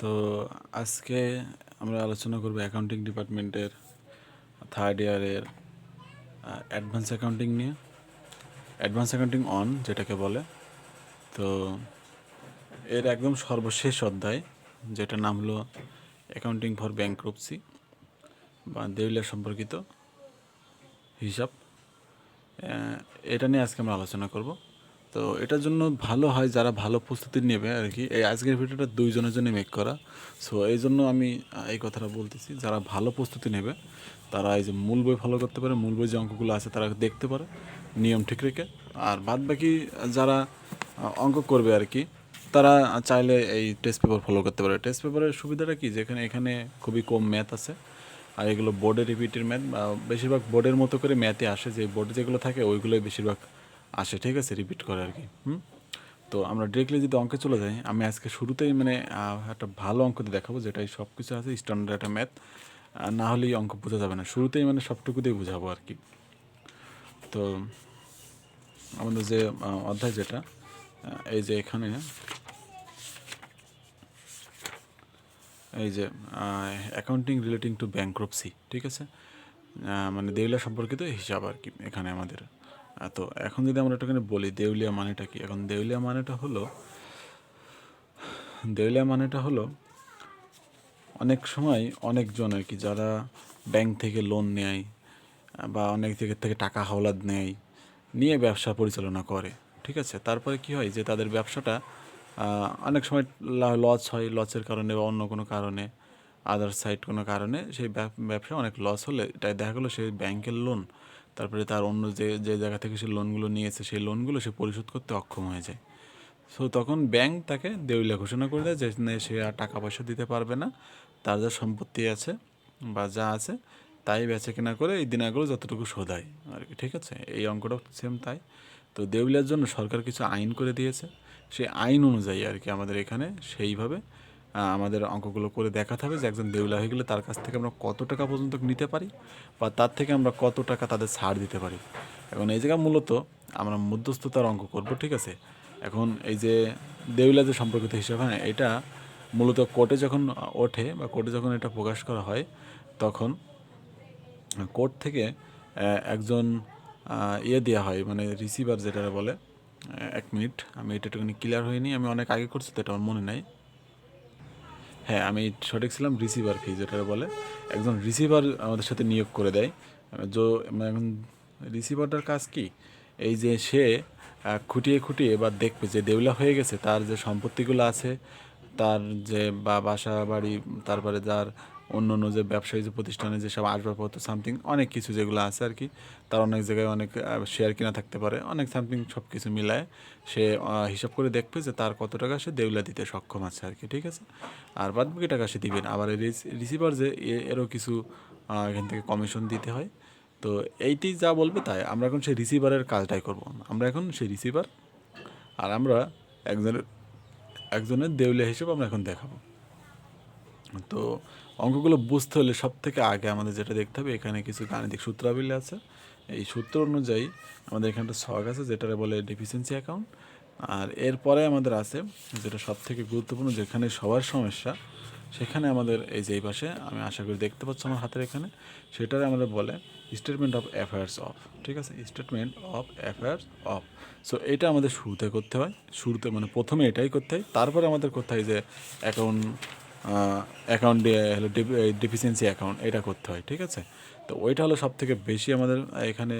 তো আজকে আমরা আলোচনা করব অ্যাকাউন্টিং ডিপার্টমেন্টের থার্ড ইয়ারের অ্যাডভান্স অ্যাকাউন্টিং নিয়ে, অ্যাডভান্স অ্যাকাউন্টিং অন যেটাকে বলে। তো এর একদম সর্বশেষ অধ্যায়, যেটার নাম হলো অ্যাকাউন্টিং ফর ব্যাংক্রাপসি বা দেউলিয়া সম্পর্কিত হিসাব। এটা নিয়ে আজকে আমরা আলোচনা করব। তো এটার জন্য ভালো হয় যারা ভালো প্রস্তুতি নেবে আর কি। এই আজকের ভিডিওটা দুইজনের জন্য মেক করা। সো এই জন্য আমি এই কথাটা বলতেছি, যারা ভালো প্রস্তুতি নেবে তারা এই যে মূল বই ফলো করতে পারে, মূল বই যে অঙ্কগুলো আছে তারা দেখতে পারে নিয়ম ঠিক রেখে। আর বাদ বাকি যারা অঙ্ক করবে আর কি, তারা চাইলে এই টেস্ট পেপার ফলো করতে পারে। টেস্ট পেপারের সুবিধাটা কি, যেখানে এখানে খুবই কম ম্যাথ আছে, আর এগুলো বোর্ডে রিপিটেড ম্যাথ, বেশিরভাগ বোর্ডের মতো করে ম্যাথে আসে, যে বোর্ডে যেগুলো থাকে ওইগুলোই বেশিরভাগ আসে, ঠিক আছে, রিপিট করে আর কি। তো আমরা ডিরেক্টলি যদি অঙ্কে চলে যাই, আমি আজকে শুরুতেই মানে একটা ভালো অঙ্ক দিয়ে দেখাবো, যেটাই সব কিছু আছে স্ট্যান্ডার্ড একটা ম্যাথ, না হলেই অঙ্ক বোঝা যাবে না। শুরুতেই মানে সবটুকু দিয়ে বোঝাবো আর কি। তো আমাদের যে অধ্যায় যেটা, এই যে এখানে এই যে অ্যাকাউন্টিং রিলেটিং টু ব্যাংক্রাপসি, ঠিক আছে, মানে দেউলিয়া সম্পর্কিত হিসাব আর কি এখানে আমাদের। তো এখন যদি আমরা একটুখানি বলি দেউলিয়া মানেটা কি। এখন দেউলিয়া মানেটা হলো অনেক সময় অনেকজন আর কি, যারা ব্যাংক থেকে লোন নেয় বা অনেক জায়গা থেকে টাকা হাওলাত নেয়, নিয়ে ব্যবসা পরিচালনা করে, ঠিক আছে। তারপরে কি হয় যে তাদের ব্যবসাটা অনেক সময় লস হয়, লসের কারণে বা অন্য কোনো কারণে, আদার সাইড কোনো কারণে সেই ব্যবসা অনেক লস হলে এটাই দেখা গেলো সেই ব্যাংকের লোন, তারপরে তার অন্য যে যে জায়গা থেকে সে লোনগুলো নিয়েছে সেই লোনগুলো সে পরিশোধ করতে অক্ষম হয়ে যায়। সো তখন ব্যাংক তাকে দেউলিয়া ঘোষণা করে দেয়, যে সে আর টাকা পয়সা দিতে পারবে না, তার যা সম্পত্তি আছে বা যা আছে তাই বেচে কেনা করে এই দিনাগুলো যতটুকু শোধায় আর কি, ঠিক আছে। এই অঙ্কটাও সেম তাই। তো দেউলিয়ার জন্য সরকার কিছু আইন করে দিয়েছে, সেই আইন অনুযায়ী আর কি আমাদের এখানে সেইভাবে আমাদের অঙ্কগুলো করে দেখাতে হবে, যে একজন দেউলিয়া হয়ে গেলে তার কাছ থেকে আমরা কত টাকা পর্যন্ত নিতে পারি বা তার থেকে আমরা কত টাকা তাদের ছাড় দিতে পারি। এখন এই জায়গায় মূলত আমরা মধ্যস্থতার অঙ্ক করব, ঠিক আছে। এখন এই যে দেউলিয়া যে সম্পর্কিত হিসাব, হ্যাঁ, এটা মূলত কোর্টে যখন ওঠে বা কোর্টে যখন এটা প্রকাশ করা হয়, তখন কোর্ট থেকে একজন দেওয়া হয়, মানে রিসিভার যেটা বলে। এক মিনিট, আমি এটা একটুখানি ক্লিয়ার হয়নি, আমি অনেক আগে করছি তো এটা আমার মনে নাই। হ্যাঁ, আমি সঠিক ছিলাম, রিসিভার ফি যেটা বলে, একজন রিসিভার আমাদের সাথে নিয়োগ করে দেয়। মানে এখন রিসিভারটার কাজ কি, এই যে সে খুঁটিয়ে খুঁটিয়ে এবার দেখবে যে দেউলা হয়ে গেছে, তার যে সম্পত্তিগুলো আছে, তার যে বাসা বাড়ি, তারপরে যার অন্য অন্য যে ব্যবসায়ী যে প্রতিষ্ঠানে যেসব আসবাবপত্র সামথিং অনেক কিছু যেগুলো আছে আর কি, তার অনেক জায়গায় অনেক শেয়ার কিনা থাকতে পারে, অনেক সামথিং সব কিছু মিলায় সে হিসাব করে দেখবে যে তার কত টাকা সে দেউলা দিতে সক্ষম আছে আর কি, ঠিক আছে। আর বাদ বাকি টাকা সে দিবেন। আবার রিসিভার যে এরও কিছু এখান থেকে কমিশন দিতে হয়। তো এইটি যা বলবে তাই, আমরা এখন সেই রিসিভারের কাজটাই করব। আমরা এখন সেই রিসিভার, আর আমরা একজনের একজনের দেউলিয়া হিসেবে আমরা এখন দেখাবো। তো অঙ্কগুলো বুঝতে হলে সব থেকে আগে আমাদের যেটা দেখতে হবে, এখানে কিছু গাণিতিক সূত্রাবলী আছে। এই সূত্র অনুযায়ী আমাদের এখানে একটা ছক আছে যেটা বলে ডেফিসিয়েন্সি অ্যাকাউন্ট। আর এরপরে আমাদের আছে যেটা সব থেকে গুরুত্বপূর্ণ, যেখানে সবার সমস্যা, সেখানে আমাদের এই যে এই পাশে আমি আশা করি দেখতে পাচ্ছ আমার হাতের এখানে, সেটারে আমাদের বলে স্টেটমেন্ট অফ অ্যাফেয়ার্স অফ, ঠিক আছে, statement of affairs of. So এটা আমাদের শুরুতে করতে হয়, শুরুতে মানে প্রথমে এটাই করতে হয়, তারপরে আমাদের করতে হয় যে অ্যাকাউন্ট অ্যাকাউন্ট হলো ডেফিসিয়েন্সি অ্যাকাউন্ট, এটা করতে হয়, ঠিক আছে। তো ওইটা হলো সব থেকে বেশি আমাদের এখানে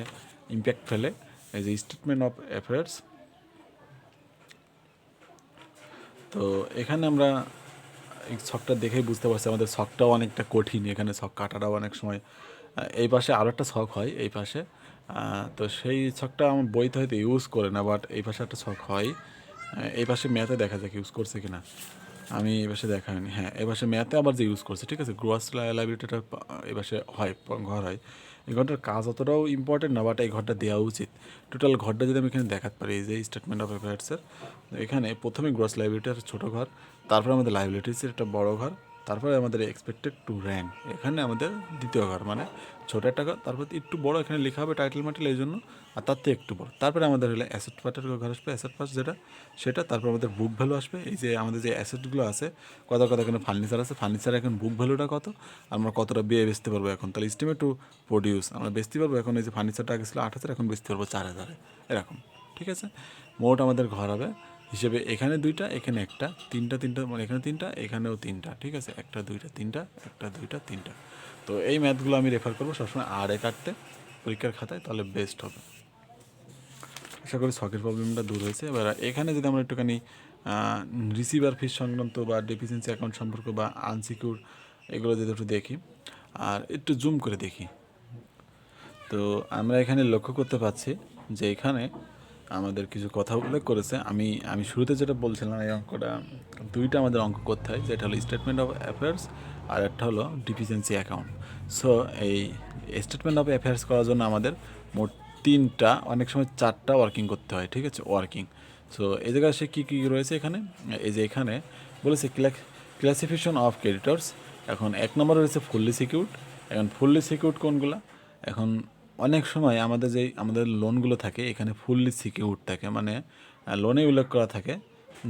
ইম্প্যাক্ট ফেলে, এই যে স্টেটমেন্ট অফ অ্যাফেয়ার্স। তো এখানে আমরা এই ছকটা দেখেই বুঝতে পারছি আমাদের ছকটাও অনেকটা কঠিন, এখানে ছক কাটাটাও অনেক সময়। এই পাশে আরও একটা ছক হয় এই পাশে, তো সেই ছকটা আমার বইতে হয়তো ইউজ করে না, বাট এই পাশে একটা ছক হয়। এই পাশে ম্যাথে দেখা যাক ইউজ করছে কিনা, আমি এই পাশে দেখা হয়নি। হ্যাঁ, এই পাশে ম্যাথে আবার যে ইউজ করছে, ঠিক আছে, গ্রোয়াস লাইবিলিটিটা এই পাশে হয়, ঘর হয়। এই ঘরটার কাজ অতটাও ইম্পর্টেন্ট না, বাট এই ঘরটা দেওয়া উচিত। টোটাল ঘরটা যদি আমি এখানে দেখাতে পারি, এই যে স্টেটমেন্ট অফ অ্যাফেয়ার্সের এখানে প্রথমে গ্রস লাইবিলিটি একটা ছোটো ঘর, তারপরে আমাদের লাইবিলিটিসের একটা বড় ঘর, তারপরে আমাদের এক্সপেক্টেড টু র্যাঙ্ক, এখানে আমাদের দ্বিতীয় ঘর, মানে ছোটো একটা ঘর, তারপর একটু বড় এখানে লেখা হবে টাইটেল মাইটেল এই জন্য, আর তার থেকে একটু বড়। তারপরে আমাদের হলো অ্যাসেট পার্টের ঘর আসবে, অ্যাসেট পার্ট যেটা সেটা, তারপর আমাদের বুক ভ্যালু আসবে। এই যে আমাদের যে অ্যাসেটগুলো আছে কত কত, এখানে ফার্নিচার আছে, ফার্নিচার এখন বুক ভ্যালুটা কত, আমরা কতটা বেচতে পারবো এখন, তাহলে এস্টিমেট টু প্রডিউস আমরা বেচতে পারবো এখন। এই যে ফার্নিচারটা আগে ছিল 8,000, এখন বেচতে পারবো 4,000 এরকম, ঠিক আছে। মোট আমাদের ঘর হবে হিসেবে এখানে দুইটা, এখানে একটা, তিনটা, মানে এখানে তিনটা, এখানেও তিনটা, ঠিক আছে, একটা দুইটা তিনটা, একটা দুইটা তিনটা। তো এই ম্যাথগুলো আমি রেফার করবো সবসময় আরে কাটতে পরীক্ষার খাতায়, তাহলে বেস্ট হবে। আশা করি শখের প্রবলেমটা দূর হয়েছে। এবার এখানে যদি আমরা একটুখানি রিসিভার ফিস সংক্রান্ত বা ডেফিসিয়েন্সি অ্যাকাউন্ট সম্পর্ক বা আনসিকিউর এগুলো যদি একটু দেখি আর একটু জুম করে দেখি, তো আমরা এখানে লক্ষ্য করতে পারছি যে এখানে আমাদের কিছু কথা উল্লেখ করেছে। আমি শুরুতে যেটা বলছিলাম, এই অঙ্কটা দুইটা আমাদের অঙ্ক করতে হয়, যেটা হলো স্টেটমেন্ট অফ অ্যাফেয়ার্স আর একটা হলো ডিফিসিয়েন্সি অ্যাকাউন্ট। সো এই স্টেটমেন্ট অফ অ্যাফেয়ার্স করার জন্য আমাদের মোট তিনটা, অনেক সময় চারটা ওয়ার্কিং করতে হয়, ঠিক আছে, ওয়ার্কিং। সো এই জায়গায় সে কী কী রয়েছে এখানে, এই যে এখানে বলেছে ক্লাসিফিকেশন অফ ক্রেডিটর্স। এখন এক নম্বরে রয়েছে ফুললি সিকিউরড। এখন ফুললি সিকিউরড কোনগুলা, এখন অনেক সময় আমাদের লোনগুলো থাকে এখানে ফুললি সিকিউরড থাকে, মানে লোনে উল্লেখ করা থাকে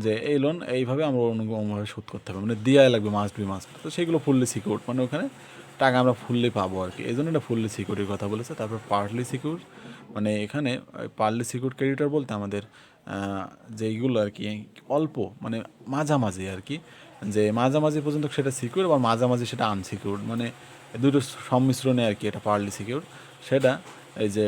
যে এই লোন এইভাবে আমরা অন্যভাবে শোধ করতে হবে, মানে দেওয়াই লাগবে, মাস্ট বি মাস্ট। তো সেইগুলো ফুললি সিকিউরড, মানে ওখানে টাকা আমরা ফুললি পাবো আর কি, এই জন্য এটা ফুললি সিকিউরিটির কথা বলেছে। তারপর পার্টলি সিকিউর, মানে এখানে পার্টলি সিকিউর ক্রেডিটর বলতে আমাদের যেইগুলো আর কি অল্প, মানে মাঝামাঝি আর কি, যে মাঝামাঝি পর্যন্ত সেটা সিকিউর, আবার মাঝামাঝি সেটা আনসিকিউরড, মানে দুটো সংমিশ্রণে আর কি এটা পার্টলি সিকিউর। সেটা এই যে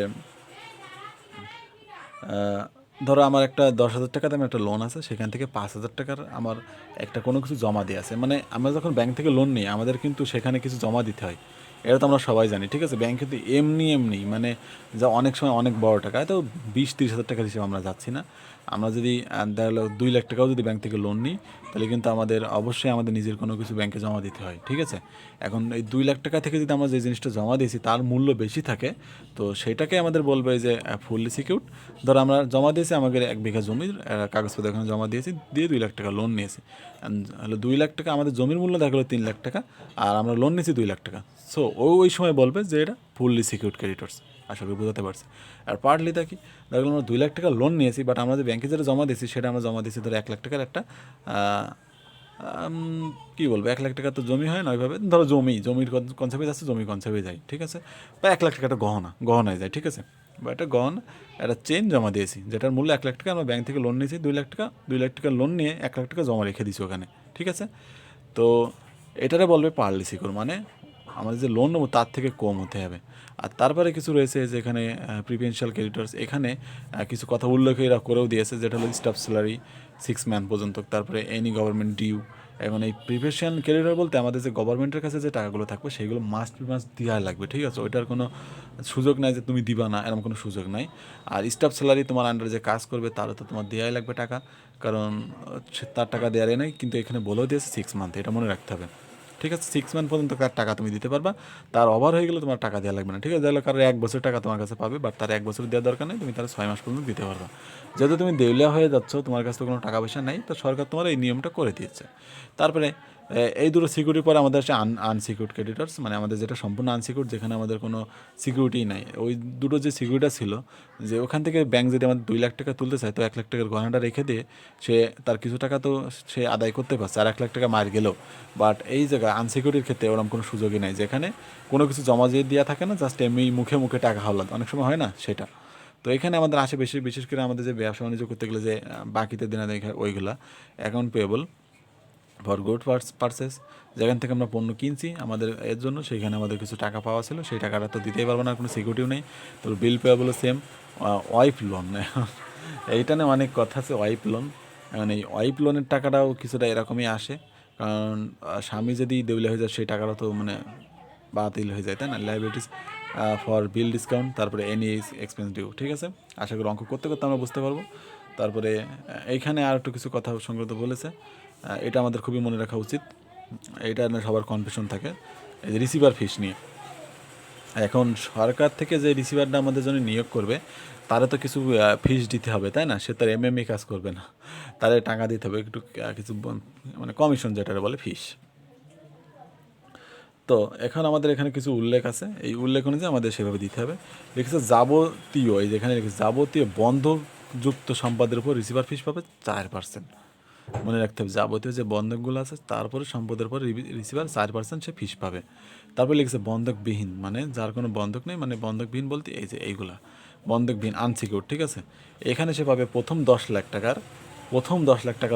ধরো আমার একটা 10,000 টাকা দামের একটা লোন আছে, সেখান থেকে 5,000 টাকার আমার একটা কোনো কিছু জমা দিয়ে আছে, মানে আমরা যখন ব্যাংক থেকে লোন নিই আমাদের কিন্তু সেখানে কিছু জমা দিতে হয়, এটা তো আমরা সবাই জানি, ঠিক আছে। ব্যাংকে তো এমনি মানে যা অনেক সময় অনেক বড় টাকা, তো 20-30 হাজার টাকার হিসেবে আমরা যাচ্ছি না। আমরা যদি দেখা গেলো 2 লাখ টাকাও যদি ব্যাংক থেকে লোন নিই, তাহলে কিন্তু আমাদের অবশ্যই আমাদের নিজের কোনো কিছু ব্যাংকে জমা দিতে হয়, ঠিক আছে। এখন এই 2 লাখ টাকা থেকে যদি আমরা যে জিনিসটা জমা দিয়েছি তার মূল্য বেশি থাকে, তো সেটাকে আমাদের বলবে যে ফুললি সিকিউরড। ধরো আমরা জমা দিয়েছি আমাদের 1 বিঘা জমির কাগজপত্র এখানে জমা দিয়েছি, দিয়ে 2 লাখ টাকা লোন নিয়েছি। হলো 2 লাখ টাকা, আমাদের জমির মূল্য দেখা গেলো 3 লাখ টাকা, আর আমরা লোন নিয়েছি 2 লাখ টাকা। সো ওই সময় বলবে যে এটা ফুললি সিকিউরড ক্রেডিটর্স। আশা করি বুঝতে পারছি। আর পার্টলিটা কি, দেখলাম আমরা 2 লাখ টাকা লোন নিয়েছি, বাট আমরা যে ব্যাংকে যেটা জমা দিয়েছি সেটা আমরা জমা দিয়েছি ধরো 1 লাখ টাকার একটা কী বলবো, 1 লাখ টাকা তো জমি হয় না ওইভাবে, ধরো জমির কনসেপ্টে যাচ্ছে, জমি কনসেপ্টে যায়, ঠিক আছে। বা 1 লাখ টাকাটা গহনায় যায়, ঠিক আছে। বা একটা গহনা, একটা চেন জমা দিয়েছি যেটার মূল্য 1 লাখ টাকা, আমরা ব্যাংক থেকে লোন নিয়েছি 2 লাখ টাকা, 2 লাখ টাকা লোন নিয়ে 1 লাখ টাকা জমা রেখে দিয়েছি ওখানে, ঠিক আছে। তো এটারে বলবে পার্টলি সিকিউর, মানে আমাদের যে লোন নেবো তার থেকে কম হতে হবে। আর তারপরে কিছু রয়েছে যেখানে প্রিফারেন্সিয়াল ক্রেডিটর্স, এখানে কিছু কথা উল্লেখ এরা করেও দিয়েছে, যেটা হলো স্টাফ স্যালারি 6 মান পর্যন্ত, তারপরে এনি গভর্নমেন্ট ডিউ। এখন এই প্রিফারেন্সিয়াল ক্রেডিটর বলতে আমাদের যে গভর্নমেন্টের কাছে যে টাকাগুলো থাকবে সেইগুলো মাস্ট দেওয়া লাগবে, ঠিক আছে। ওইটার কোনো সুযোগ নাই যে তুমি দিবা না, এরকম কোনো সুযোগ নাই। আর স্টাফ স্যালারি তোমার আন্ডারে যে কাজ করবে তারও তো তোমার দেওয়াই লাগবে টাকা, কারণ তার টাকা দেওয়ারই নাই, কিন্তু এখানে বলেও দিয়েছে 6 মান্থ, এটা মনে রাখতে হবে, ঠিক আছে। 6 মান্থ পর্যন্ত তার টাকা তুমি দিতে পারবা, তার ওভার হয়ে গেলে তোমার টাকা দেওয়া লাগবে না, ঠিক আছে। তাহলে কারো 1 বছর টাকা তোমার কাছে পাবে, বাট তার 1 বছর দেওয়ার দরকার নেই, তুমি তার 6 মাস পর্যন্ত দিতে পারবা। যেহেতু তুমি দেউলিয়া হয়ে যাচ্ছ, তোমার কাছে কোনো টাকা পয়সা নেই, তো সরকার তোমার এই নিয়মটা করে দিয়েছে। তারপরে এই দুটো সিকিউরিটির পরে আমাদের আছে আনসিকিউরড ক্রেডিটর্স, মানে আমাদের যেটা সম্পূর্ণ আনসিকিউরড, যেখানে আমাদের কোনো সিকিউরিটি নাই। ওই দুটো যে সিকিউরিটি ছিল, যে ওখান থেকে ব্যাংক যদি আমাদের 2 লাখ টাকা তুলতে চায়, তো 1 লাখ টাকার গহনাটা রেখে দিয়ে সে তার কিছু টাকা তো সে আদায় করতে পারছে, আর 1 লাখ টাকা মার গেলেও। বাট এই জায়গায় আনসিকিউরিটির ক্ষেত্রে ওরকম কোনো সুযোগই নাই, যেখানে কোনো কিছু জমা দিয়ে দেওয়া থাকে না, জাস্ট এমনি মুখে মুখে টাকা হাওলাত অনেক সময় হয় না, সেটা। তো এখানে আমাদের আসে বিশেষ করে আমাদের যে ব্যবসা বাণিজ্য করতে গেলে যে বাকিতে দেনা দেখা ওইগুলা account payable for good purchase, যেখান থেকে আমরা পণ্য কিনছি আমাদের এর জন্য, সেইখানে আমাদের কিছু টাকা পাওয়া ছিল, সেই টাকাটা তো দিতেই পারবো না, কোনো সিকিউরিটিও নেই। তো বিল পেয়েবলও সেম। ওয়াইফ লোন, এইটা নিয়ে অনেক কথা আছে, ওয়াইফ লোন। মানে এই ওয়াইফ লোনের টাকাটাও কিছুটা এরকমই আসে, কারণ স্বামী যদি দেউলে হয়ে যায় সেই টাকাটা তো মানে বাতিল হয়ে যায়, তাই না। লাইবিলিটিস ফর বিল ডিসকাউন্ট, তারপরে এনি এক্সপেন্স ডিউ, ঠিক আছে। আশা করি অঙ্ক করতে করতে আমরা বুঝতে পারবো। তারপরে এইখানে আর একটু কিছু কথা সংগত বলেছে, এটা আমাদের খুবই মনে রাখা উচিত, এটা নিয়ে সবার কনফিউশন থাকে, এই যে রিসিভার ফিস নিয়ে। এখন সরকার থেকে যে রিসিভারটা আমাদের জন্য নিয়োগ করবে, তারা তো কিছু ফিস দিতে হবে, তাই না। সে তার এমএমই কাজ করবে না, তারা টাকা দিতে হবে একটু, কিছু মানে কমিশন যেটা বলে ফিস। তো এখন আমাদের এখানে কিছু উল্লেখ আছে, এই উল্লেখ অনুযায়ী আমাদের সেভাবে দিতে হবে। লিখেছে যাবতীয়, এই যেখানে লিখেছে যাবতীয় বন্ধকযুক্ত সম্পদের উপর রিসিভার ফিস পাবে 4%। মনে রাখতে হবে যাবতীয় যে বন্ধকগুলো আছে তারপরে সম্পদের পর রিসিভার 4% সে ফিস পাবে। তারপর লিখেছে বন্ধকবিহীন, মানে যার কোনো বন্ধক নেই, মানে বন্ধকবিহীন বলতে এই যে এইগুলা বন্ধকবিহীন আনসিকিউর, ঠিক আছে। এখানে সে পাবে প্রথম 10 লাখ টাকার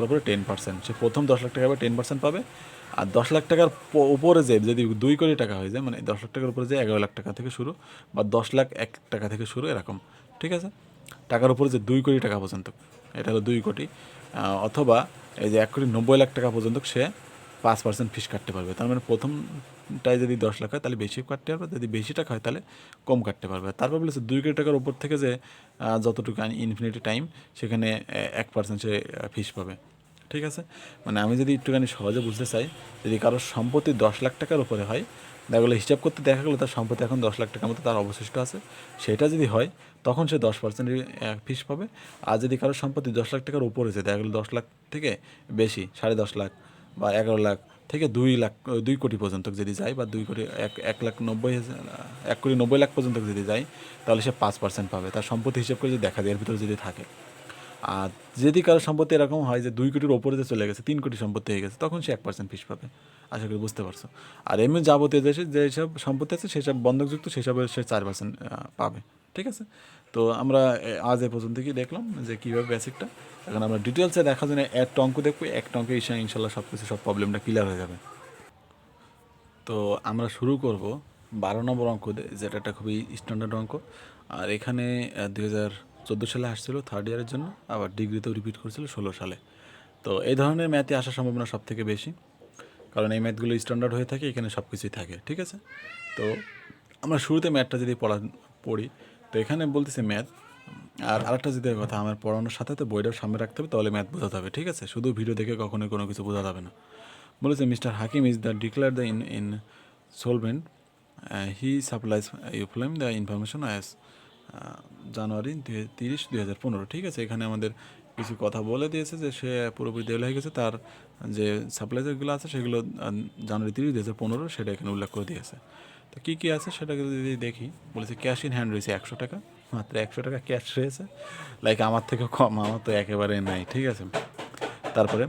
উপরে 10%, সে প্রথম 10 লাখ টাকার উপরে 10% পাবে। আর 10 লাখ টাকার উপরে যে যদি 2 কোটি টাকা হয়ে যায়, মানে 10 লাখ টাকার উপরে যে 11 লাখ টাকা থেকে শুরু বা 10 লাখ 1 টাকা থেকে শুরু এরকম, ঠিক আছে। টাকার উপরে যে 2 কোটি টাকা পর্যন্ত, এটা হলো 2 কোটি, অথবা এই যে 1,90,00,000 টাকা পর্যন্ত সে 5% ফিস কাটতে পারবে। তার মানে প্রথমটায় যদি 10 লাখ হয় তাহলে বেশি কাটতে পারবে, যদি বেশি টাকা হয় তাহলে কম কাটতে পারবে। তারপর বলেছে 2 কোটি টাকার উপর থেকে যে যতটুকু ইনফিনিটি টাইম সেখানে 1% সে ফিস পাবে, ঠিক আছে। মানে আমি যদি একটুখানি সহজে বুঝতে চাই, যদি কারোর সম্পত্তি 10 লাখ টাকার উপরে হয়, দেখা গেলো হিসাব করতে দেখা গেলো তার সম্পত্তি এখন 10 লাখ টাকার মতো তার অবশিষ্ট আছে, সেটা যদি হয় তখন সে 10% ফিস পাবে। আর যদি কারোর সম্পত্তি 10 লাখ টাকার উপরে যায়, দেখা গেলো 10 লাখ থেকে বেশি 10.5 লাখ বা 11 লাখ থেকে 2 লাখ 2 কোটি পর্যন্ত যদি যায়, বা 2 কোটি 1,90,000 পর্যন্ত যদি যায়, তাহলে সে 5% পাবে তার সম্পত্তি হিসাব করে যদি দেখা যায় এর ভিতরে যদি থাকে। আর যদি কারো সম্পত্তি এরকম হয় যে 2 কোটির ওপরে যে চলে গেছে, 3 কোটি সম্পত্তি হয়ে গেছে, তখন সে 1% ফিস পাবে। আশা করি বুঝতে পারছো। আর এমনি যাবতীয় যেসব সম্পত্তি আছে সেসব বন্ধকযুক্ত সেসবের সে 4% পাবে, ঠিক আছে। তো আমরা আজ এ পর্যন্ত কি দেখলাম যে কীভাবে বেসিকটা, এখন আমরা ডিটেলসে দেখার জন্য একটা অঙ্ক দেখবো, একটা অঙ্কে ইনশাল্লাহ সব প্রবলেমটা ক্লিয়ার হয়ে যাবে। তো আমরা শুরু করব 12 নম্বর অঙ্ক দিয়ে, যেটা একটা খুবই স্ট্যান্ডার্ড অঙ্ক। আর এখানে 2014 সালে আসছিল থার্ড ইয়ারের জন্য, আবার ডিগ্রিতেও রিপিট করেছিল 16 সালে। তো এই ধরনের ম্যাথে আসার সম্ভাবনা সব থেকে বেশি, কারণ এই ম্যাথগুলো স্ট্যান্ডার্ড হয়ে থাকে, এখানে সব কিছুই থাকে, ঠিক আছে। তো আমরা শুরুতে ম্যাথটা যদি পড়ি, তো এখানে বলতেছে ম্যাথ। আর আরেকটা যদি কথা, আমার পড়ানোর সাথে তো বইটাও সামনে রাখতে হবে, তাহলে ম্যাথ বোঝাতে হবে, ঠিক আছে। শুধু ভিডিও দেখে কখনোই কোনো কিছু বোঝা যাবে না। বলেছে mister Hakim is the declare the in solvent, he supplies ইউফ্লেম দ্য ইনফরমেশন অ্যাজ জানুয়ারি 30, 2015, ঠিক আছে। এখানে আমাদের কিছু কথা বলে দিয়েছে যে সে পুরোপুরি দেওয়া হয়ে গেছে, তার যে সাপ্লাইগুলো আছে সেগুলো জানুয়ারি 30, 2015 সেটা এখানে উল্লেখ করে দিয়েছে। তো কী কী আছে সেটাকে যদি দেখি, বলেছে ক্যাশ ইন হ্যান্ড রয়েছে 100 টাকা, মাত্র 100 টাকা ক্যাশ রয়েছে, লাইক আমার থেকে কম, আমার তো একেবারে নাই, ঠিক আছে। তারপরে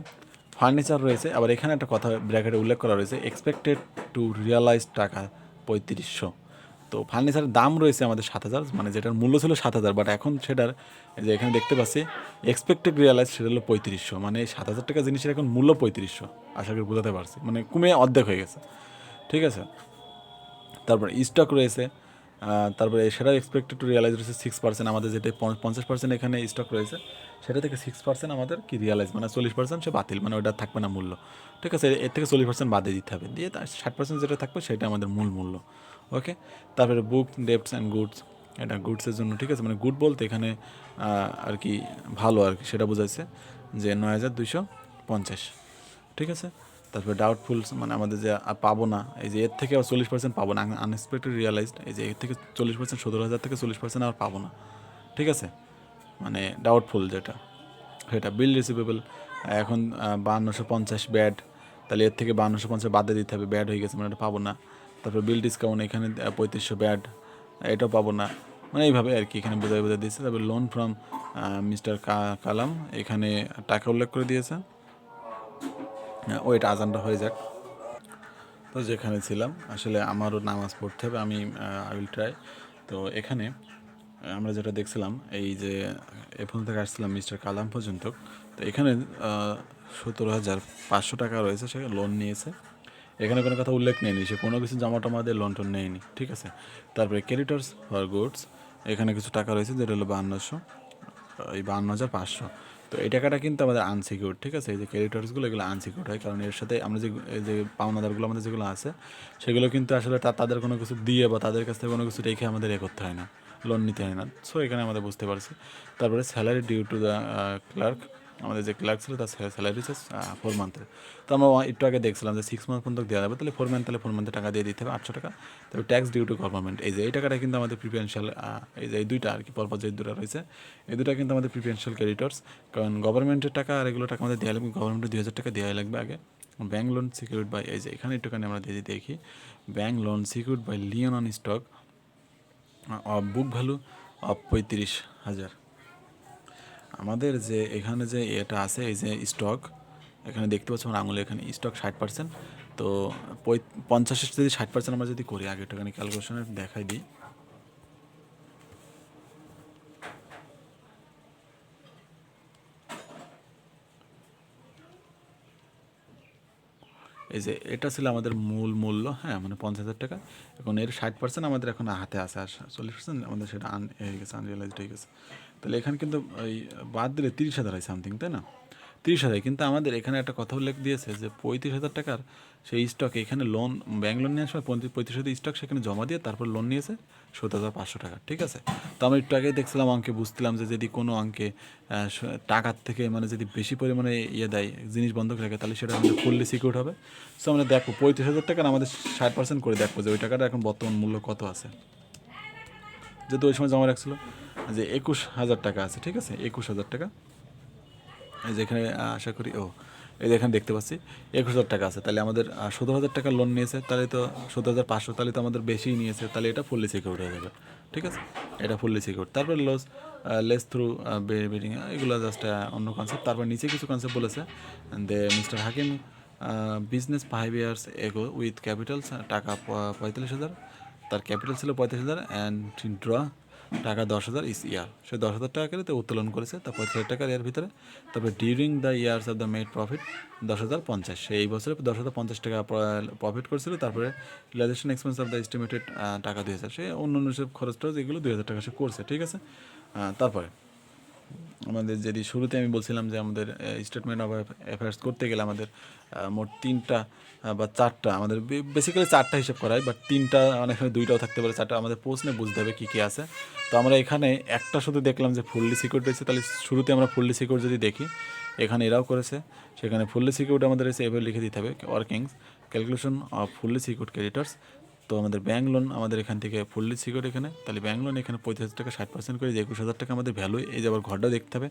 ফার্নিচার রয়েছে, আবার এখানে একটা কথা ব্র্যাকেটে উল্লেখ করা রয়েছে এক্সপেক্টেড টু রিয়ালাইজ টাকা 3500। তো ফার্নিচারের দাম রয়েছে আমাদের 7,000, মানে যেটার মূল্য ছিল 7,000, বাট এখন সেটার যে এখানে দেখতে পাচ্ছি এক্সপেক্টেড রিয়ালাইজ সেটা হলো 3500, মানে 7,000 টাকা জিনিসের এখন মূল্য 3500। আশা করি বোঝাতে পারছি, মানে কমে অর্ধেক হয়ে গেছে, ঠিক আছে। তারপর স্টক রয়েছে, তারপরে সেটা এক্সপেক্টেড টু রিয়ালাইজ রয়েছে 6%, আমাদের যেটা 50% এখানে স্টক রয়েছে সেটা থেকে 6% আমাদের কি রিয়ালাইজ, মানে 40% সে বাতিল, মানে ওটা থাকবে না মূল্য, ঠিক আছে। এর থেকে 40% বাদে দিতে হবে, দিয়ে তার 60% যেটা থাকবে সেটা আমাদের মূল মূল্য, ওকে। তারপরে বুক ডেপ্টস অ্যান্ড গুডস, এটা গুডসের জন্য, ঠিক আছে। মানে গুড বলতে এখানে আর কি ভালো আর কি সেটা বোঝাইছে, যে 9,250, ঠিক আছে। তারপরে ডাউটফুল, মানে আমাদের যে পাবো না, এই যে এর থেকে 40% পাবো না, আনএক্সপেক্টেড রিয়ালাইজড, এই যে এর থেকে 40%, 17,000 থেকে 40% আর পাবো না, ঠিক আছে। মানে ডাউটফুল যেটা সেটা। বিল রিসিভেবল এখন 5,250 ব্যাড, তাহলে এর থেকে 5,250 বাদে দিতে হবে, ব্যাড হয়ে গেছে, মানে এটা পাবো না। তারপরে বিল ডিসকাউন্ট এখানে 3,500 ব্যাড, এটাও পাবো না, মানে এইভাবে আর কি এখানে বোঝাই দিয়েছে। তারপরে লোন ফ্রম মিস্টার কালাম, এখানে টাকা উল্লেখ করে দিয়েছে। ওইটা আজানটা হয়ে যাক। তো যেখানে ছিলাম, আসলে আমারও নামাজ পড়তে হবে, আমি আই উইল ট্রাই। তো এখানে আমরা যেটা দেখছিলাম, এই যে এখান থেকে আসছিলাম মিস্টার কালাম পর্যন্ত, তো এখানে 17,500 টাকা রয়েছে, সে লোন নিয়েছে। এখানে কোনো কথা উল্লেখ নেয়নি, সে কোনো কিছু জমা টমা দিয়ে লোন টোন নেয়নি, ঠিক আছে। তারপরে ক্রেডিটর্স ফর গুডস, এখানে কিছু টাকা রয়েছে যেটা হলো 5200, এই 52,500। তো এই টাকাটা কিন্তু আমাদের আনসিকিউর, ঠিক আছে। এই যে ক্রেডিটর্সগুলো এগুলো আনসিকিউর হয়, কারণ এর সাথে আমরা যে পাওনাদারগুলো আমাদের যেগুলো আছে সেগুলো কিন্তু আসলে তাদের কোনো কিছু দিয়ে বা তাদের কাছ থেকে কোনো কিছু রেখে আমাদের করতে হয় না, লোন নিতে হয় না। সো এখানে আমাদের বুঝতে পারছি। তারপরে salary due to the clerk, আমাদের যে ক্লার্ক ছিল তার স্যালারি হচ্ছে 4 মান্থের। তো আমরা একটু আগে দেখছিলাম যে 6 মান্থ পর্যন্ত দেওয়া যাবে, তাহলে 4 মান্থ, তাহলে 4 মান্থে টাকা দিয়ে দিতে হবে 800 টাকা। তবে ট্যাক্স ডিউ টু গভর্নমেন্ট, এই যে এই টাকাটা কিন্তু আমাদের প্রিফারেন্সিয়াল, এই যে এই দুইটা আর কি পরপর যে দুটো রয়েছে, এই দুটা কিন্তু আমাদের প্রিফারেন্সিয়াল ক্রেডিটর্স, কারণ গভর্নমেন্টের টাকা আর এগুলো টাকা আমাদের দেওয়া লাগবে, গভর্নমেন্টের 2,000 টাকা দেওয়াই লাগবে আগে, ব্যাঙ্ক লোন সিকিউরিড বাই, এই যে এখানে একটুখানি আমরা যদি দেখি, bank loan secured by lien on stock of book value of 35,000। আমাদের যে এখানে যে এটা আছে, এই যে স্টক এখানে দেখতে পাচ্ছ আমার আঙুলে, এখানে স্টক 60%। তো 50 যদি 60% আমরা যদি করি, আগে একটুখানি ক্যালকুলেশনে দেখাই দিই। এই যে এটা ছিল আমাদের মূল মূল্য, হ্যাঁ, মানে 50,000 টাকা। এখন এর 60% আমাদের এখন হাতে আসে, আর 40% আমাদের সেটা হয়ে গেছে, আনরিয়েলাইজড হয়ে গেছে। তাহলে এখানে কিন্তু ওই বাদ দিলে 30,000 হয় সামথিং, তাই না? 30,000। কিন্তু আমাদের এখানে একটা কথা উল্লেখ দিয়েছে যে 35,000 টাকার সেই স্টক এখানে লোন, ব্যাঙ্ক লোন নেওয়ার সময় 35,000 স্টক সেখানে জমা দিয়ে তারপর লোন নিয়েছে 17,500 টাকা, ঠিক আছে? তো আমরা একটু আগে দেখছিলাম অঙ্কে, বুঝছিলাম যে যদি কোনো অঙ্কে টাকার থেকে মানে যদি বেশি পরিমাণে দেয়, জিনিস বন্ধক রাখে, তাহলে সেটা আমাদের ফুললি সিকিউর হবে। সো আমরা দেখবো 35,000 টাকার আমাদের 60% করে দেখবো যে ওই টাকাটা এখন বর্তমান মূল্য কত আছে। যেহেতু ওই সময় জমা রাখছিল যে 21,000 টাকা আছে, ঠিক আছে, 21,000 টাকা। এই যে এখানে আশা করি, এই যে এখানে দেখতে পাচ্ছি 21,000 টাকা আছে। তাহলে আমাদের 17,000 টাকা লোন নিয়েছে, তাহলে তো 17,500, তাহলে তো আমাদের বেশিই নিয়েছে, তাহলে এটা ফুললি সিকিউর হয়ে যাবে, ঠিক আছে? এটা ফুললি সিকিউর। তারপর লেস থ্রু বেডিং, এগুলো জাস্ট অন্য কনসেপ্ট। তারপর নিচে কিছু কনসেপ্ট বলেছে, দে মিস্টার হাকিম বিজনেস 5 years এগো উইথ ক্যাপিটালস, টাকা 45,000, তার ক্যাপিটাল ছিল 35,000 অ্যান্ড ড্র টাকা 10,000 ইস ইয়ার। সে 10,000 টাকা করে তো উত্তোলন করেছে, তার 45,000 টাকার এর ভিতরে। তারপরে during the years of the made profit 10,050, সে এই বছরে 10,050 টাকা প্রফিট করেছিল। তারপরে রিলাইজেশন এক্সপেন্স অফ দ্য এস্টিমেটেড টাকা 2,000, সে অন্য অন্য সব খরচ টরচ এগুলো 2,000 টাকা সে করছে, ঠিক আছে? তারপরে আমাদের যদি শুরুতে আমি বলছিলাম যে আমাদের স্টেটমেন্ট অফ অ্যাফেয়ার্স করতে গেলে আমাদের মোট 3টা বা 4টা, আমাদের বেসিক্যালি 4টা হিসাব করা হয়, বাট 3টা, অনেক সময় 2টাও থাকতে পারে, 4টা আমাদের প্রশ্নে বুঝতে হবে কী কী আছে। তো আমরা এখানে একটা শুধু দেখলাম যে ফুললি সিকিউর রয়েছে, তাহলে শুরুতে আমরা ফুললি সিকিউর যদি দেখি, এখানে এরাও করেছে, সেখানে ফুললি সিকিউর আমাদের এসে এভাবে লিখে দিতে হবে, workings calculation of fully secure creditors. তো আমাদের ব্যাঙ্ক লোন আমাদের এখান থেকে ফুললি সিকিউর এখানে, তাহলে ব্যাঙ্ক লোন এখানে 35,000 টাকা 60% করে 21,000 টাকা আমাদের ভ্যালু। এই যে আবার ঘরটাও দেখতে হবে,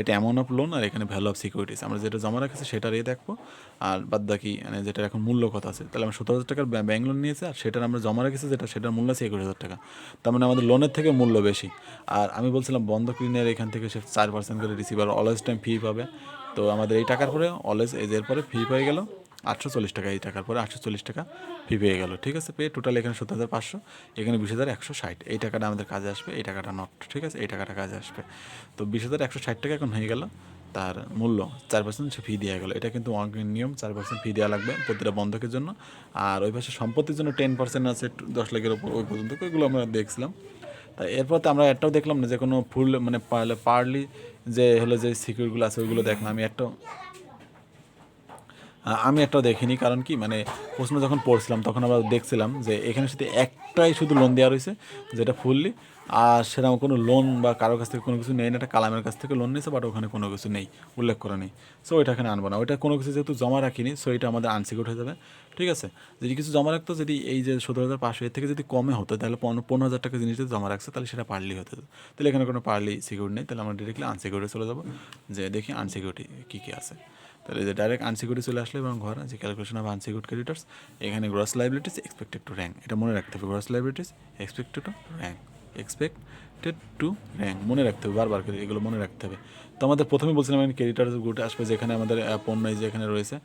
এটা অ্যামাউন্ট অফ লোন আর এখানে ভ্যালু অফ সিকিউরিটিস, আমরা যেটা জমা রাখছি সেটার দেখবো। আর বাদ বাকি মানে যেটা এখন মূল্য কত আছে, তাহলে আমরা 17,000 টাকার ব্যাঙ্ক লোন নিয়েছে, আর সেটার আমরা জমা রেখেছি যেটা, সেটার মূল্য আছে 21,000 টাকা। তার মানে আমাদের লোনের থেকে মূল্য বেশি। আর আমি বলছিলাম বন্ধক ঋণের এখান থেকে সে 4% করে রিসিভার অলওয়েজ টাইম ফি পাবে। তো আমাদের এই টাকার পরে অলওয়েজ এজের পরে ফি পেয়ে গেল 840 টাকা, এই টাকার পরে 840 টাকা ফি পেয়ে গেল, ঠিক আছে? পেয়ে টোটাল এখানে 17,500, এখানে 20,160, এই টাকাটা আমাদের কাজে আসবে, এই টাকাটা নট, ঠিক আছে, এই টাকাটা কাজে আসবে। তো 20,160 টাকা এখন হয়ে গেল তার মূল্য, 4% সে ফি দেওয়া গেলো। এটা কিন্তু অঙ্কের নিয়ম, 4% ফি দেওয়া লাগবে প্রতিটা বন্ধকের জন্য। আর ওই পাশে সম্পত্তির জন্য 10% আছে 10 লাখের ওপর, ওই পর্যন্ত ওইগুলো আমরা দেখছিলাম। তা এরপর তো আমরা একটাও দেখলাম না যে কোনো ফুল মানে পার্লি যে হলো যে সিকিউরগুলো আছে ওইগুলো দেখলাম। আমি একটাও দেখিনি, কারণ কি মানে প্রশ্ন যখন পড়ছিলাম তখন আমরা দেখছিলাম যে এখানে শুধু একটাই শুধু লোন দেওয়া রয়েছে, যেটা ফুললি, আর সেরকম কোনো লোন বা কারোর কাছ থেকে কোনো কিছু নেই না। একটা কালামের কাছ থেকে লোন নিয়েছে, বাট ওখানে কোনো কিছু নেই, উল্লেখ করা নেই। সো ওইটা এখানে আনবো না, ওইটা কোনো কিছু যেহেতু জমা রাখিনি, সো এটা আমাদের আনসিকিউরড হয়ে যাবে, ঠিক আছে? যদি কিছু জমা রাখতো, যদি এই যে 17,500 এর থেকে যদি কমে হতো, তাহলে 15,000 টাকা জিনিস যদি জমা রাখছে, তাহলে সেটা পার্লি হতো। তাহলে এখানে কোনো পার্লি সিকিউর নেই, তাহলে আমরা ডিরেক্টলি আনসিকিউরে চলে যাবো, যে দেখি আনসিকিউরিটি কী কী আছে। তাহলে যে ডাইরেক্ট আনসিকিউরিটি চলে আসলে, এবং ঘর যে ক্যালকুলেশন অফ আনসিকিউরড ক্রেডিটার্স, এখানে gross liabilities expected to rank, এটা মনে রাখতে হবে, gross liabilities expected to rank, expected to rank মনে রাখতে হবে, বারবার করে এগুলো মনে রাখতে হবে। তো আমাদের প্রথমে বলছিলাম এখানে ক্রেডিটার্স গুটে আসবে, যেখানে আমাদের পণ্য যে এখানে রয়েছে,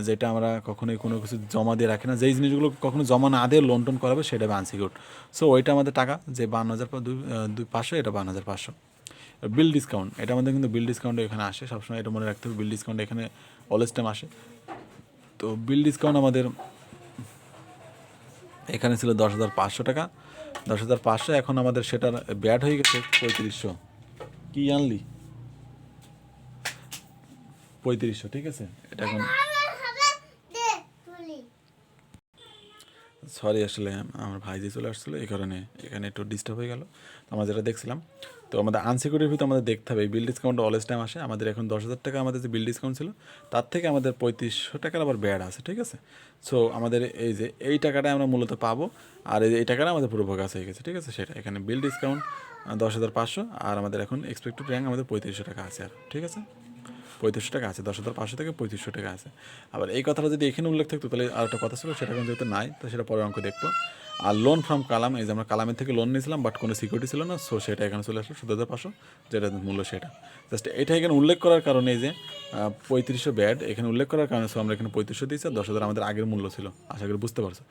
যেটা আমরা কখনোই কোনো কিছু জমা দিয়ে রাখি না, যেই জিনিসগুলো কখনো জমা না দিয়ে লোন টোন করাবে সেটা আনসিকিউরড। সো ওইটা আমাদের টাকা যে 52,500, এটা 52,500। বিল ডিসকাউন্ট, এটা আমাদের কিন্তু বিল ডিসকাউন্ট এখানে আসে সবসময়, এটা মনে রাখতে হবে, বিল ডিসকাউন্ট এখানে অলওয়েজ টাইম আসে। তো বিল ডিসকাউন্ট আমাদের এখানে ছিল 10,500 টাকা, 10,500, এখন আমাদের সেটার ব্যাড হয়ে গেছে 3500। কি আনলি? 3500, ঠিক আছে? এটা এখন সরি, আসলে আমার ভাই যে চলে আসছিলো, এই কারণে এখানে একটু ডিস্টার্ব হয়ে গেল। তো আমরা যেটা দেখছিলাম, তো আমাদের আনসিকিউরিটির ভিতরে আমাদের দেখতে হবে বিল ডিসকাউন্ট অলওয়েজ টাইম আসে। আমাদের এখন 10,000 টাকা আমাদের যে বিল ডিসকাউন্ট ছিল, তার থেকে আমাদের 3500 টাকার আবার ব্যাড আছে, ঠিক আছে? সো আমাদের এই যে এই টাকাটা আমরা মূলত পাবো, আর এই টাকাটা আমাদের পুরো ভোগাস হয়ে গেছে, ঠিক আছে? সেটা এখানে বিল ডিসকাউন্ট 10,500, আর আমাদের এখন এক্সপেক্টেড র্যাঙ্ক আমাদের 3500 টাকা আছে, আর ঠিক আছে? 3500 টাকা আছে, 10,500 থেকে 3500 টাকা আছে। আবার এই কথাটা যদি এখানে উল্লেখ থাকতো তাহলে আর একটা কথা ছিল, সেটা কিন্তু যেহেতু নাই তো সেটা পরের অঙ্ক দেখবো। আর লোন ফ্রম কালাম, এই যে আমরা কালামের থেকে লোন নিয়েছিলাম বাট কোনো সিকিউরিটি ছিল না, সো সেটা এখানে চলে আসলো 17,500, যেটা মূল্য সেটা। জাস্ট এটা এখানে উল্লেখ করার কারণে এই যে 3500 ব্যাড এখানে উল্লেখ করার কারণে, সো আমরা এখানে 3500 দিয়েছি, আর 10,000 আমাদের আগের মূল্য ছিল, আশা করি বুঝতে পারছো।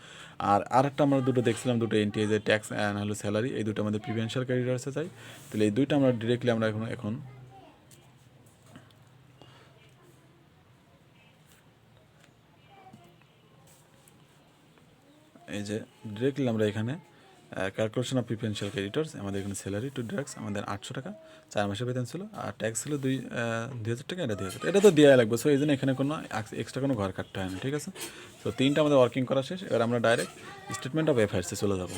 আর আরেকটা আমরা দুটো দেখছিলাম, দুটো এনটি, যে ট্যাক্স অ্যান্ড হলো স্যালারি, এই দুটো আমাদের প্রিভিয়েন্সিয়াল ক্রেডিটার্সে চাই। তাহলে এই দুইটা আমরা ডিরেক্টলি আমরা এখন এই যে ডিরেক্টলি আমরা এখানে ক্যালকুলেশন অফ প্রিফারেন্সিয়াল ক্রেডিটর্স, আমাদের এখানে স্যালারি টু ডিডাক্টস আমাদের 800 টাকা, 4 মাসের বেতন ছিল, আর ট্যাক্স ছিল 2,000 টাকা, এটা 2,000, এটা তো দেওয়া লাগবে। সো এই জন্য এখানে কোনো এক্সট্রা কোনো ঘর কাটতে হয় না, ঠিক আছে। তো তিনটা আমাদের ওয়ার্কিং করা শেষ, এবার আমরা ডাইরেক্ট স্টেটমেন্ট অফ অ্যাফেয়ার্সে চলে যাবো।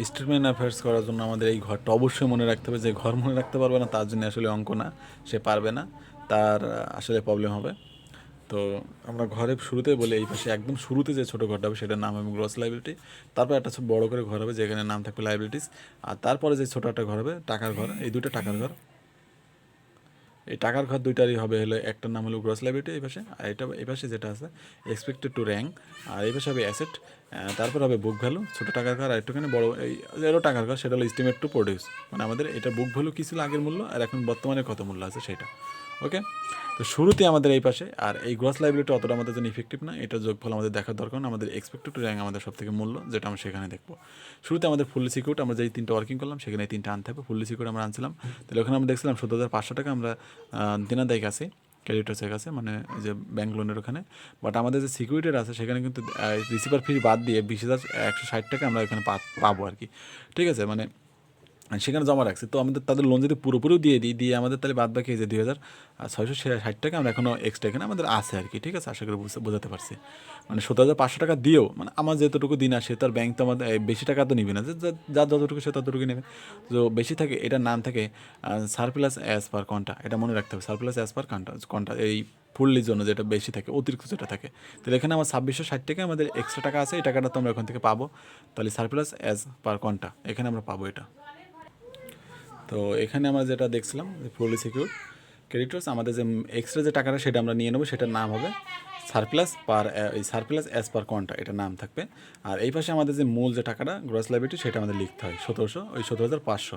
স্টেটমেন্ট অ্যাফেয়ার্স করার জন্য আমাদের এই ঘরটা অবশ্যই মনে রাখতে হবে, যে ঘর মনে রাখতে পারবে না তার জন্য আসলে অঙ্ক না, সে পারবে না, তার আসলে প্রবলেম হবে। তো আমরা ঘরে শুরুতেই বলি, এই পাশে একদম শুরুতে যে ছোটো ঘরটা হবে সেটার নাম হবে গ্রস লাইবিলিটি, তারপর একটা বড় করে ঘর হবে যেখানে নাম থাকবে লাইবিলিটিস, আর তারপরে যে ছোটো একটা ঘর হবে টাকার ঘর, এই দুটো টাকার ঘর। এই টাকার ঘর দুইটারই হবে হলো, একটার নাম হলো গ্রস লাইবিলিটি এই পাশে, আর এটা এই পাশে যেটা আছে এক্সপেক্টেড টু র্যাঙ্ক, আর এই পাশে হবে অ্যাসেট, তারপর হবে বুক ভ্যালু, ছোটো টাকার ঘর, আর একটুখানি বড় এই এরও টাকার ঘর, সেটা হলো এস্টিমেট টু প্রডিউস, মানে আমাদের এটা বুক ভ্যালু কী ছিল আগের মূল্য, আর এখন বর্তমানে কত মূল্য আছে সেটা। ওকে, তো শুরুতে আমাদের এই পাশে, আর এই গ্রস লাইবিলিটি অতটা আমাদের জন্য ইফেক্টিভ না, এটা যোগফল আমাদের দেখার দরকার না, আমাদের এক্সপেক্টেড র্যাঙ্ক আমাদের সব থেকে মূল্য, যেটা আমরা সেখানে দেখবো। শুরুতে আমাদের ফুললি সিকিউর, আমরা যেই তিনটা ওয়ার্কিং করলাম সেখানে এই তিনটা আনতে হবে, ফুললি সিকিউর আমরা আনছিলাম, তাহলে ওখানে আমরা দেখছিলাম 17,500 টাকা আমরা দিনাদায়িক আছে ক্রেডিটার্সের কাছে, মানে যে ব্যাঙ্ক লোনের ওখানে। বাট আমাদের যে সিকিউরিটির আছে সেখানে কিন্তু রিসিভার ফি বাদ দিয়ে 20,160 টাকা আমরা এখানে পাবো আর কি, ঠিক আছে, মানে সেখানে জমা রাখছি। তো আমাদের তাদের লোন যদি পুরোপুরিও দিয়ে আমাদের তাহলে বাদ বাকি যে 2,660 টাকা আমরা এখনও এক্সট্রা এখানে আমাদের আছে আর কি, ঠিক আছে, আশা করি বোঝাতে পারছি। মানে 17,500 টাকা দিয়েও মানে আমার যেতটুকু দিন আসে, তার ব্যাংক তো আমাদের বেশি টাকা তো নিবে না, যার যতটুকু সে ততটুকু নেবে। তো বেশি থাকে, এটার নাম থাকে সারপ্লাস অ্যাজ পার কন্টা, এটা মনে রাখতে হবে, সারপ্লাস অ্যাজ পার কন্টা এই ফুললির জন্য যেটা বেশি থাকে, অতিরিক্ত যেটা থাকে। তাহলে এখানে আমার 2,660 টাকা আমাদের এক্সট্রা টাকা আছে, এই টাকাটা তো আমরা ওখান থেকে পাবো, তাহলে সারপ্লাস অ্যাজ পার কন্টা এখানে আমরা পাবো এটা। তো এখানে আমরা যেটা দেখছিলাম ফুললি সিকিউর ক্রেডিটর্স, আমাদের যে এক্সট্রা যে টাকাটা সেটা আমরা নিয়ে নেবো, সেটার নাম হবে সারপ্লাস এই সারপ্লাস অ্যাজ পার কন্টা, এটা নাম থাকবে। আর এই পাশে আমাদের যে মূল যে টাকাটা গ্রস লাইবিলিটি সেটা আমাদের লিখতে হয় 17,500,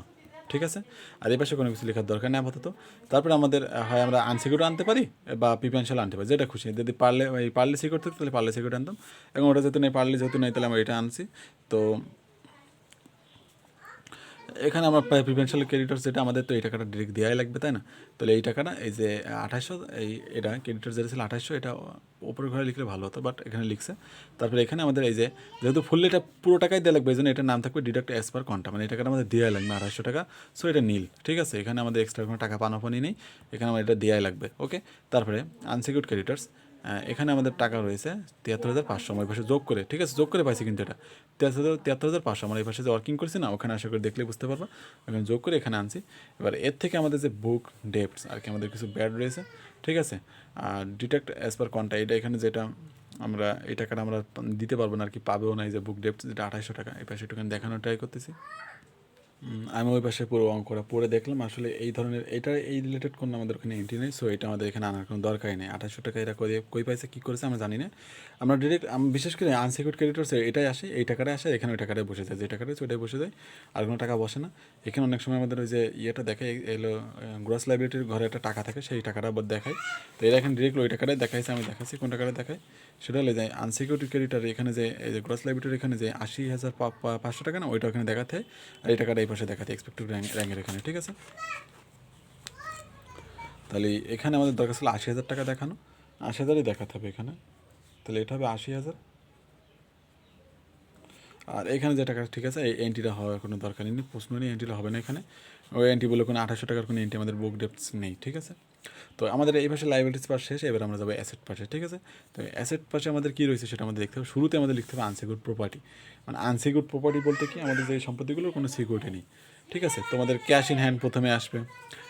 ঠিক আছে। আর এই পাশে কোনো কিছু লেখার দরকার নেই আপাতত। তারপরে আমাদের হয় আমরা আনসিকিউর আনতে পারি বা প্রিফারেন্সিয়াল আনতে পারি, যেটা খুশি, যদি পারলে সিকিউর থাকতো তাহলে পারলে সিকিউর আনতাম, এবং ওটা যেহেতু নেই, যেহেতু নেই, তাহলে আমরা এটা আনছি। তো এখানে আমরা প্রিফারেন্সিয়াল ক্রেডিটর্স যেটা আমাদের, তো এই টাকাটা ডিরেক্ট দেওয়াই লাগবে, তাই না। তাহলে এই টাকাটা এই যে 2,800, এটা ক্রেডিটর যেটা ছিল 2,800, এটা ওপরে ঘরে লিখলে ভালো হতো, বাট এখানে লিখছে। তারপরে এখানে আমাদের এই যে যেহেতু ফুললি এটা পুরো টাকাই দেওয়া লাগবে, এই জন্য এটার নাম থাকবে ডিডাক্ট অ্যাজ পার কন্টা, মানে এই টাকাটা আমাদের দেওয়াই লাগবে 2,800 টাকা, সো এটা নীল, ঠিক আছে। এখানে আমাদের এক্সট্রা কোনো টাকা পানাপানি নেই, এখানে আমার এটা দেওয়াই লাগবে। ওকে, তারপরে আনসিকিউর্ড ক্রেডিটর্স, এখানে আমাদের টাকা রয়েছে 73,500, আমার এই পাশে যোগ করে, ঠিক আছে, যোগ করে পাইছি কিন্তু এটা 73,500, আমার এই পাশে যে ওয়ার্কিং করছি না, ওখানে আশা করে দেখলে বুঝতে পারবো, এখানে যোগ করে এখানে আনছি। এবার এর থেকে আমাদের যে বুক ডেপ্টস আর কি, আমাদের কিছু ব্যাড রয়েছে, ঠিক আছে, আর ডিটেক্ট অ্যাজ পার কন্টা, এটা এখানে যেটা আমরা এই টাকাটা আমরা দিতে পারবো না আর কি, পাবেও না, এই যে বুক ডেপ্টস যেটা 2,800 টাকা, এই পাশে একটুখানি দেখানোর ট্রাই করতেছি। আমি ওই পাশে পুরো অঙ্কটা পড়ে দেখলাম, আসলে এই ধরনের এটা এই রিলেটেড কোনো আমাদের ওখানে এন্ট্রি নেই, সো এটা আমাদের এখানে আনার কোনো দরকারই নেই। 2,800 টাকা এরা কই পাইছে, কী করেছে আমরা জানি না। আমরা ডিরেক্ট বিশেষ করে আনসিকিউর্ড ক্রেডিটর্স এটাই আসে, এই টাকাটাই আসে, এখানে ওই টাকাটাই বসে যায়, যে টাকাটা হচ্ছে ওইটাই বসে যায়, আর কোনো টাকা বসে না। এখানে অনেক সময় আমাদের ওই যে ইয়েটা দেখে এলো গ্রস লাইবিলিটির ঘরে একটা টাকা থাকে, সেই টাকাটা আবার দেখায়, তো এরা এখানে ডিরেক্ট ওই টাকাটাই দেখাইছে, আমি দেখাচ্ছি কোন টাকাটা দেখায়। সেটা হলে যে আনসিকিউর্ড ক্রেডিটার এখানে যে এই যে গ্রস লাইবিলিটির এখানে যে 80,500 টাকা না, ওইটা ওখানে দেখাতে হয়, আর এই টাকাটা এই পাশে দেখাতে এক্সপেক্টেড র্যাঙ্কের এখানে, ঠিক আছে। তাহলে এখানে আমাদের দরকার ছিল 80,000 টাকা দেখানো, 80,000ই দেখাতে হবে এখানে, তাহলে এটা হবে 80,000। আর এখানে যে টাকা, ঠিক আছে, এই এন্ট্রিটা হওয়ার কোনো দরকার নেই, প্রশ্ন নেই, এন্ট্রিটা হবে না এখানে, ওই এন্ট্রি বলে কোনো 2,800 টাকার কোনো এন্ট্রি আমাদের বুক ডেপ্টস নেই, ঠিক আছে। তো আমাদের এই পাশে লাইবিলিটিস পাস শেষ, এবার আমরা যাবো অ্যাসেট পাশে, ঠিক আছে। তো অ্যাসেট পাশে আমাদের কী রয়েছে সেটা আমাদের দেখতে হবে। শুরুতে আমাদের লিখতে হবে আনসিকিউর্ড প্রপার্টি, মানে আনসিকিউর্ড প্রপার্টি বলতে কি, আমাদের যে সম্পত্তিগুলোর কোনো সিকিউরিটি নেই, ঠিক আছে। তোমাদের ক্যাশ ইন হ্যান্ড প্রথমে আসবে,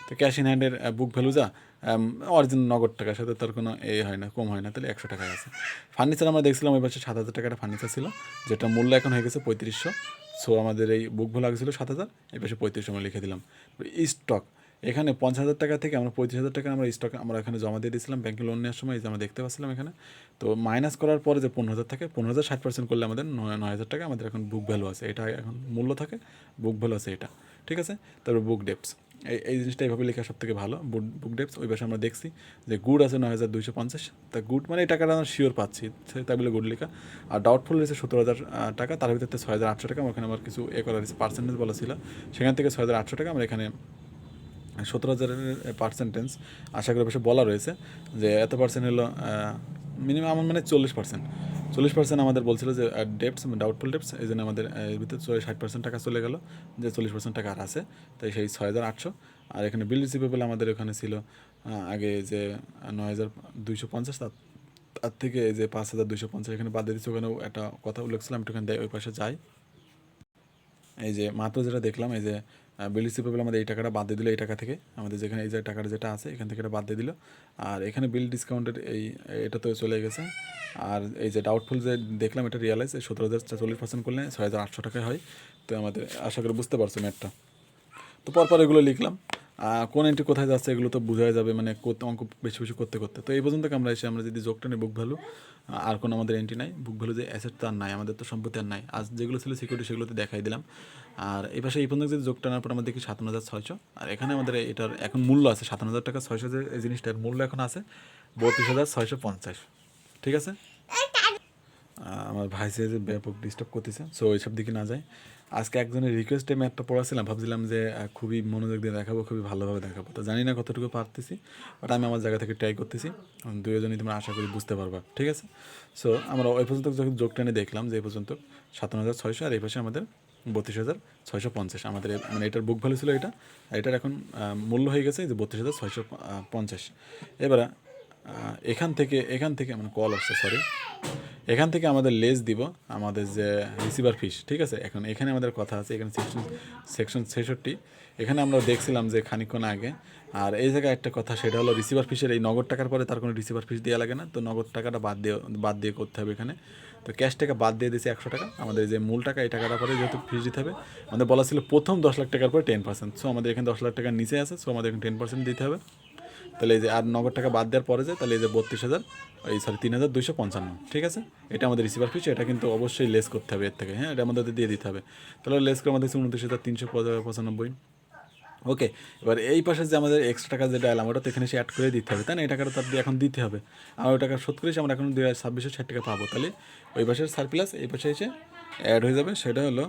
তো ক্যাশ ইন হ্যান্ডের বুক ভ্যালু যা অরিজিনাল নগদ টাকার সাথে তার কোনো হয় না, কম হয় না, তাহলে 100 টাকায় আছে। ফার্নিচার আমরা দেখছিলাম ওই পাশে 7,000 টাকাটা ফার্নিচার ছিল, যেটা মূল্য এখন হয়ে গেছে 3,500, সো আমাদের এই বুক ভ্যালু আগে ছিল 7,000, এই পাশে 3,500 আমরা লিখে দিলাম। স্টক, এখানে 50,000 টাকা থেকে আমরা 35,000 টাকা আমরা স্টক আমরা এখানে জমা দিয়ে দিয়েছিলাম ব্যাংকে লোন নেওয়ার সময়, এই যে আমরা দেখতে পাচ্ছিলাম এখানে। তো মাইনাস করার পরে যে 15,000 থাকে, 15,000 60% করলে আমাদের 9,000 টাকা আমাদের এখন বুক ভ্যালু আছে, এটা এখন মূল্য থাকে, বুক ভ্যালু আছে এটা, ঠিক আছে। তারপর বুক ডেপস, এই জিনিসটা এইভাবে লেখা সব থেকে ভালো। বুক ডেপস ওই পাশে আমরা দেখছি যে গুড আছে 9,250, তা গুড মানে এই টাকাটা আমরা শিওর পাচ্ছি, তাই বলে গুড লেখা। আর ডাউটফুল রয়েছে 17,000 টাকা, তার ভিতরে 6,800 টাকা ওখানে আমার কিছু করা রয়েছে, পার্সেন্টেজ বলা ছিল, সেখান থেকে 6,800 টাকা আমরা এখানে 17,000-এর পার্সেন্টেজ আশা করি অবশ্যই বলা রয়েছে যে এত পার্সেন্ট হলো মিনিমাম আমার মানে 40% আমাদের বলছিল যে ডেপস ডাউটফুল ডেপস, এই জন্য আমাদের এর ভিতরে 60% টাকা চলে গেল, যে 40% টাকা আর আছে, তাই সেই 6,800। আর এখানে বিল রিসিভেবল আমাদের ওখানে ছিল আগে যে 9,250, তার থেকে এই যে 5,250 এখানে বাদ দিয়ে দিচ্ছি, ওখানেও একটা কথা উল্লেখ ছিল, আমি ওখানে ওই পাশে যাই। এই যে মাত্র যেটা দেখলাম, এই যে বিল রিসিভেবল আমাদের এই টাকাটা বাদ দিয়ে দিল, এই টাকা থেকে আমাদের যেখানে এই যে টাকাটা যেটা আছে এখান থেকে এটা বাদ দিয়ে দিল। আর এখানে বিল ডিসকাউন্টের এটা তো চলে গেছে। আর এই যে ডাউটফুল যে দেখলাম এটা রিয়ালাইজ 17,000 40% করলে 6,800 টাকায় হয়। তো আমাদের আশা করি বুঝতে পারছো ম্যাটটা। তো পরপর এগুলো লিখলাম, কোন এন্ট্রি কোথায় যাচ্ছে এগুলো তো বোঝাই যাবে, মানে অঙ্ক বেশি বেশি করতে করতে। তো এই পর্যন্ত আমরা এসে আমরা যদি যোগটা নিই বুক ভ্যালু, আর কোনো আমাদের এন্ট্রি নাই, বুক ভ্যালু যে অ্যাসেট তো আর নাই, আমাদের তো সম্পত্তি আর নাই, আজ যেগুলো ছিল সিকিউরিটি সেগুলোতে দেখাই দিলাম। আর এই পাশে এই পর্যন্ত যদি যোগটা নেওয়ার পর আমরা দেখি 57,600, আর এখানে আমাদের এটার এখন মূল্য আছে 57,000 টাকা 600, যে এই জিনিসটার মূল্য এখন আছে 32,650, ঠিক আছে। আমার ভাই সে যে ব্যাপক ডিস্টার্ব করতেছে, সো এইসব দিকে না যায়। আজকে একজনের রিকোয়েস্টে আমি একটা পড়াছিলাম, ভাবছিলাম যে খুবই মনোযোগ দিয়ে দেখাবো, খুবই ভালোভাবে দেখাবো, তো জানি না কতটুকু পারতেছি, বাট আমি আমার জায়গা থেকে ট্রাই করতেছি, দুজনই তোমরা আশা করি বুঝতে পারবা, ঠিক আছে। সো আমরা ওই পর্যন্ত যখন যোগ টেনে দেখলাম যে এই পর্যন্ত 57,600, আর এই পাশে আমাদের 32,650 আমাদের মানে এটার বুক ভ্যালু ছিল, এটার এখন মূল্য হয়ে গেছে যে 32,650। এবার এখান থেকে মানে কল আসছে, সরি, এখান থেকে আমাদের লেস দিব আমাদের যে রিসিভার ফিস, ঠিক আছে। এখন এখানে আমাদের কথা আছে, এখানে সেকশন 66 এখানে আমরা দেখছিলাম যে খানিকক্ষণ আগে। আর এই জায়গায় একটা কথা, সেটা হলো রিসিভার ফিসের এই নগদ টাকার পরে তার কোনো রিসিভার ফিস দেওয়া লাগে না, তো নগদ টাকাটা বাদ দিয়ে করতে হবে এখানে। তো ক্যাশ টাকা বাদ দিয়ে দিয়েছি 100 টাকা, আমাদের যে মূল টাকা এই টাকাটা পরে যেহেতু ফিস দিতে হবে, আমাদের বলা ছিল প্রথম 10 লাখ টাকার পরে 10%, সো আমাদের এখানে 10 লাখ টাকার নিচে আছে, সো আমাদের এখানে 10% দিতে হবে। তাহলে এই যে আর নগদ টাকা বাদ দেওয়ার পরে যায়, তাহলে এই যে 32,000 সরি 3,255, ঠিক আছে। এটা আমাদের রিসিভার ফিস, এটা কিন্তু অবশ্যই লেস করতে হবে এর থেকে, হ্যাঁ, এটা আমাদের দিয়ে দিতে হবে। তাহলে লেস করে আমাদের 29,395। ওকে, এবার এই পাশে যে আমাদের এক্সট্রা টাকা যেটা এলাম ওটা তো এখানে সে অ্যাড করে দিতে হবে, তাই না। এই টাকাটা তার এখন দিতে হবে, আর ওই টাকা শোধ করেছি আমরা এখন 2,2660 টাকা পাবো। তাহলে ওই পাশের সারপ্লাস এই পাশে এসে অ্যাড হয়ে যাবে, সেটা হলো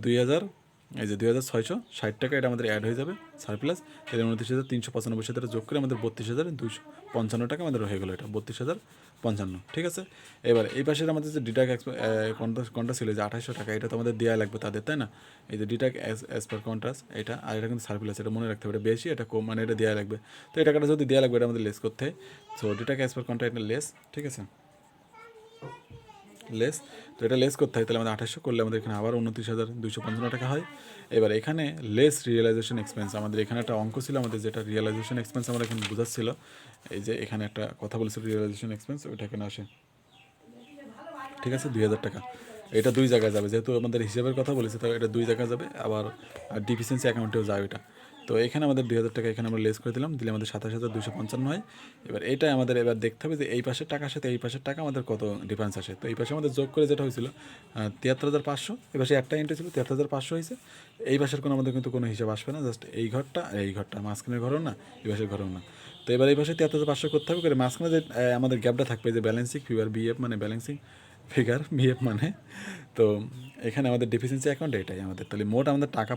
2,000, এই যে 2,660 টাকা, এটা আমাদের অ্যাড হয়ে যাবে সারপ্লাস। তাহলে 29,395 সাথে যোগ করে আমাদের 32,255 টাকা আমাদের হয়ে গেলো, এটা 32,055, ঠিক আছে। এবার এই পাশের আমাদের যে ডিটাক কন্ট্রাস্ট ছিল যে 2,800 টাকা, এটা তো আমাদের দেওয়া লাগবে তাদের, তাই না। এই যে ডিটাক অ্যাজ পার কন্ট্রাস্ট এটা, আর এটা কিন্তু সারপ্লাস, এটা মনে রাখতে হবে, এটা বেশি এটা কম, মানে এটা দেওয়া লাগবে। তো এই টাকাটা যদি দেওয়া লাগবে এটা আমাদের লেস করতে হয়, সো ডিটাক অ্যাজ পার কন্ট্রাক্ট এটা লেস, ঠিক আছে, লেস। তো এটা লেস করতে হয়, তাহলে আমাদের 2,800 করলে আমাদের এখানে আবার 29,255 টাকা হয়। এবার এখানে লেস রিয়েলাইজেশন এক্সপেন্স, আমাদের এখানে একটা অঙ্ক ছিল আমাদের, যেটা রিয়েলাইজেশন এক্সপেন্স আমরা এখানে বোঝাচ্ছিল। এই যে এখানে একটা কথা বলেছিল রিয়েলাইজেশন এক্সপেন্স, ওইটা এখানে আসে, ঠিক আছে, 2,000 টাকা। এটা দুই জায়গায় যাবে, যেহেতু আমাদের হিসাবের কথা বলেছে, তো এটা দুই জায়গায় যাবে, আবার ডিফিসিয়েন্সি অ্যাকাউন্টেও যাবে এটা। তো এখানে আমাদের 2,000 টাকা এখানে আমরা লেস করে দিলে আমাদের 27,255 হয়। এবার এইটাই আমাদের এবার দেখতে হবে যে এই পাশের টাকার সাথে এই পাশের টাকা আমাদের কত ডিফারেন্স আসে। তো এই পাশে আমাদের যোগ করে যেটা হয়েছিল 73,500, এই পাশে একটা এন্ট্রি ছিল 73,500 হয়েছে। এই পাশের কোনো আমাদের কিন্তু কোনো হিসাব আসবে না, জাস্ট এই ঘরটা এই ঘরটা, মাঝখানের ঘরও না এই পাশের ঘরও না। তো এবার এই পাশে 73,500 করতে হবে, করে মাঝখানে যে আমাদের গ্যাপটা থাকবে, যে ব্যালেন্সিং ফিগার বিএফ মানে ব্যালেন্সিং ফিগার বিএফ মানে, তো এখানে আমাদের ডেফিসিয়েন্সি অ্যাকাউন্ট এটাই আমাদের। তাহলে মোট আমাদের টাকা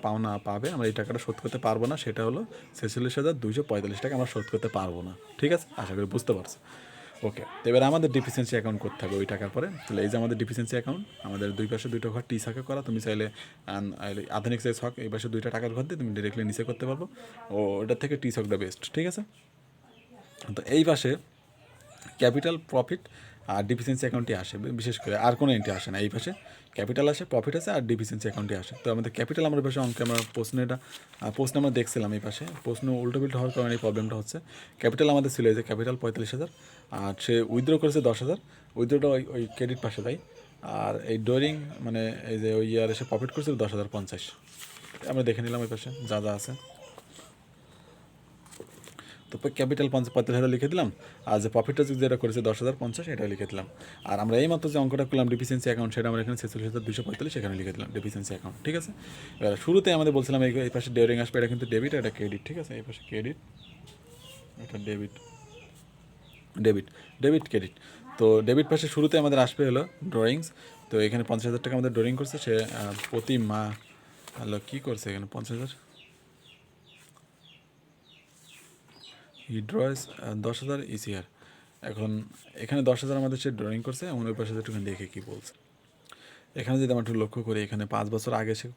পাবে, আমরা এই টাকাটা শোধ করতে পারবো না, সেটা হলো 46,245 টাকা আমরা শোধ করতে পারবো না, ঠিক আছে, আশা করি বুঝতে পারছো। ওকে, তো এবার আমাদের ডিফিসিয়েন্সি অ্যাকাউন্ট করতে হবে ওই টাকার পরে। তাহলে এই যে আমাদের ডিফিসিয়েন্সি অ্যাকাউন্ট, আমাদের দুই পাশে দুইটা ঘর টি সাকে করা, তুমি চাইলে আধুনিক সাইজ হক এই পাশে দুইটা টাকার ঘর দিয়ে তুমি ডিরেক্টলি নিচে করতে পারবো, ও ওটার থেকে টি সকটা বেস্ট, ঠিক আছে। তো এই পাশে ক্যাপিটাল প্রফিট আর ডিফিসিয়েন্সি অ্যাকাউন্টে আসে, বিশেষ করে আর কোনো এন্ট্রি আসে না। এই পাশে ক্যাপিটাল আসে, প্রফিট আছে, আর ডিফিসিয়েন্সি অ্যাকাউন্টে আসে। তো আমাদের ক্যাপিটাল আমরা পাশে অঙ্কে আমরা প্রশ্ন আমরা দেখছিলাম, এই পাশে প্রশ্ন উল্টোপিল্টো হওয়ার কারণে এই প্রবলেমটা হচ্ছে। ক্যাপিটাল আমাদের ছিল এই যে ক্যাপিটাল 45,000, আর সে উইথড্র করেছে 10,000, উইথড্রটা ওই ক্রেডিট পাশে দেয়। আর এই ডোরিং মানে এই যে ওই ইয়ার এসে প্রফিট করেছিল 10,050, আমরা দেখে নিলাম ওই পাশে যা যা আছে। তো ক্যাপিটাল 35,000 লিখে দিলাম, আর যে প্রফিটটা যেটা করেছে 10,050 এটা লিখে দিলাম। আর আমরা এই মাত্র যে অঙ্কটা করলাম ডিফিসিয়েন্সি অ্যাকাউন্ট, সেটা আমরা এখানে 46,245 এখানে লিখে দিলাম ডিফিসিয়েন্সি অ্যাকাউন্ট, ঠিক আছে। এবার শুরুতে আমাদের বলছিলাম এই পাশে ডিউরিং আসবে, এটা কিন্তু ডেবিট, এটা ক্রেডিট, ঠিক আছে। এই পাশে ক্রেডিট, এটা ডেবিট, ডেবিট, ডেবিট ক্রেডিট। তো ডেবিট পাশে শুরুতে আমাদের আসবে হলো ড্রয়িংস। তো এখানে 50,000 টাকা আমাদের ড্রয়িং করছে সে প্রতি মা হলো কী করছে এখানে 50,000 ড্রয়েস 10,000 ইসিআর। এখন এখানে 10,000 আমাদের সে ড্রয়িং করছে, এবং ওই পাশে একটুখানি দেখে কী বলছে। এখানে যদি আমরা একটু লক্ষ্য করি, এখানে 5 বছর আগে সে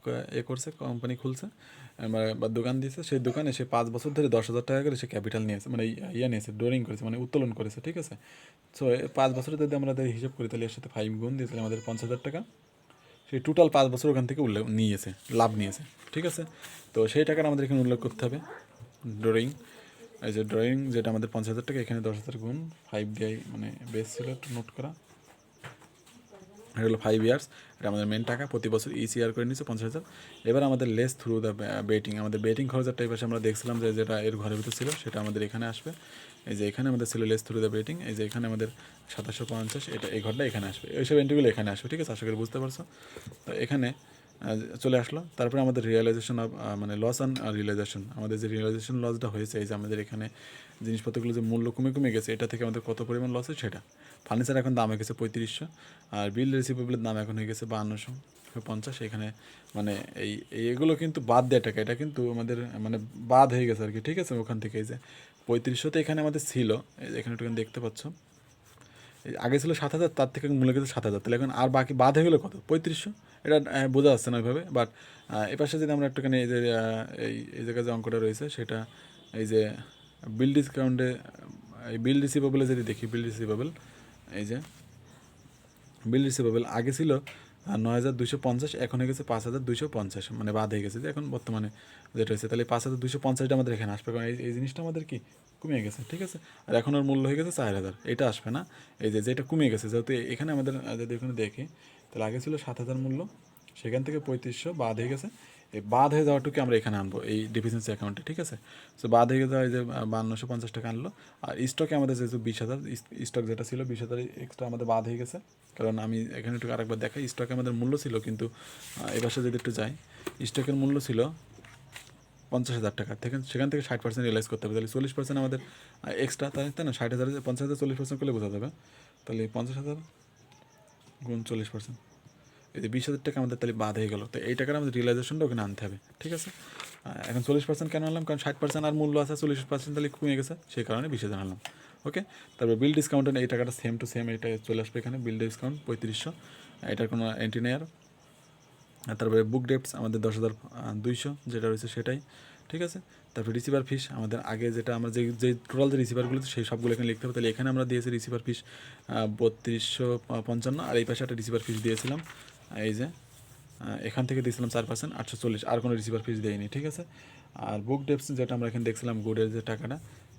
করছে, কোম্পানি খুলছে বা দোকান দিয়েছে, সেই দোকানে সে 5 বছর ধরে 10,000 টাকা করে সে ক্যাপিটাল নিয়েছে, মানে নিয়েছে, ড্রয়িং করেছে, মানে উত্তোলন করেছে, ঠিক আছে। সো 5 বছরে যদি আমরা হিসাব করি, তাহলে এর সাথে 5 গুণ দিয়ে তাহলে আমাদের 50,000 টাকা সেই টোটাল 5 বছর ওখান থেকে নিয়েছে, লাভ নিয়েছে, ঠিক আছে। তো সেই টাকাটা আমাদের এখানে উল্লেখ করতে হবে ড্রয়িং। এই যে ড্রয়িং যেটা আমাদের 50,000 টাকা, এখানে 10,000 গুণ 5 দিয়ে মানে বেস ছিল, একটু নোট করা, এটা হলো 5 ইয়ার্স। এটা আমাদের মেন টাকা, প্রতি বছর ইসিআর করে নিচ্ছে 50,000। এবার আমাদের লেস থ্রু দ্য বেটিং, আমাদের বেটিং খরচের টাইপ আমরা দেখছিলাম যে যেটা এর ঘরের ভিতর ছিল সেটা আমাদের এখানে আসবে। এই যে এখানে আমাদের ছিল লেস থ্রু দ্য বেটিং, এই যে এখানে আমাদের 2750, এটা এই ঘরটা এখানে আসবে, এইসব এন্ট্রিগুলো এখানে আসবে, ঠিক আছে। আশা করি বুঝতে পারছো। তো এখানে চলে আসলো। তারপরে আমাদের রিয়েলাইজেশন অফ মানে লস অ্যান্ড রিয়েলাইজেশন, আমাদের যে রিয়েলাইজেশন লসটা হয়েছে, এই যে আমাদের এখানে জিনিসপত্রগুলো যে মূল্য কমে গেছে, এটা থেকে আমাদের কত পরিমাণ লস হয় সেটা। ফার্নিচার এখন দাম হয়ে গেছে 3500, আর বিল রিসিভেবলের দাম এখন হয়ে গেছে 5250। এখানে মানে এগুলো কিন্তু বাদ দেয় টাকা, এটা কিন্তু আমাদের মানে বাদ হয়ে গেছে আর কি, ঠিক আছে। ওখান থেকে এই যে 3500 এখানে আমাদের ছিল, এখানে একটু দেখতে পাচ্ছ, আগে ছিল 7,000, তার থেকে মূল্য গেছে 7,000, তাহলে এখন আর বাকি বাদ হয়ে গেলো কত, 3500। এটা বোঝা যাচ্ছে না ওইভাবে, বাট এ পাশে যদি আমরা একটুখানি এই যে এই জায়গায় যে অঙ্কটা রয়েছে সেটা, এই যে বিল ডিসকাউন্টে, এই বিল রিসিভেবলে যদি দেখি, বিল রিসিভেবল, এই যে বিল রিসিভেবল আগে ছিল 9,250, এখন হয়ে গেছে 5,250, মানে বাদ হয়ে গেছে যে এখন বর্তমানে যেটা হয়েছে, তাহলে 5,250টা আমাদের এখানে আসবে, কারণ এই জিনিসটা আমাদের কি কমে গেছে, ঠিক আছে। আর এখন ওর মূল্য হয়ে গেছে 4,000, এটা আসবে না। এই যে যেটা কমে গেছে, যেহেতু এখানে আমাদের যদি এখানে দেখি, তাহলে আগে ছিল 7,000 মূল্য, সেখান থেকে 3500 বাদ হয়ে গেছে। এই বাদ হয়ে যাওয়াটুকু আমরা এখানে আনবো এই ডিফিসিয়েন্সি অ্যাকাউন্টে, ঠিক আছে। সো বাদ হয়ে যাওয়া এই যে 5250 টাকা আনলো। আর স্টকে আমাদের যেহেতু 20,000 স্টক যেটা ছিল 20,000 এক্সট্রা আমাদের বাদ হয়ে গেছে, কারণ আমি এখানে একটু আরেকবার দেখাই, স্টকে আমাদের মূল্য ছিল কিন্তু এবার যদি একটু যাই, স্টকের মূল্য ছিল 50,000 টাকা থেকে, সেখান থেকে 60% রিয়েলাইজ করতে হবে, তাহলে 40% আমাদের এক্সট্রা, তাই না। 60,000 50,000 40% করলে বোঝা যাবে, তাহলে 50,000 গুণ 40%, এই যে 20,000 টাকা আমাদের তাহলে বাদ হয়ে গেলো। তো এই টাকার আমাদের রিয়েলাইজেশনটা ওখানে আনতে হবে, ঠিক আছে। এখন 40% কেন আনলাম, কারণ 60% আর মূল্য আছে, 40% তাহলে কমে গেছে, সেই কারণে 20,000 আনলাম, ওকে। তারপর বিল ডিসকাউন্টের এই টাকাটা সেম টু সেম এটা চলে আসবে এখানে, বিল ডিসকাউন্ট 3500, এটার কোনো এন্ট্রি নেই আর। তারপরে বুক ডেপস আমাদের 10,200 যেটা রয়েছে সেটাই, ঠিক আছে। তারপরে রিসিভার ফিস আমাদের আগে যেটা আমরা যে টোটাল যে রিসিভারগুলো সেই সবগুলো এখানে লিখতে হবে, তাহলে এখানে আমরা দিয়েছি রিসিভার ফিস 3255, আর এই পাশে একটা রিসিভার ফিস দিয়েছিলাম, এই যে এখান থেকে দিয়েছিলাম 4% 840, আর কোনো রিসিভার ফিস দেয়নি, ঠিক আছে। আর বুক ডেপস যেটা আমরা এখানে দেখছিলাম গুডের যে টাকাটা,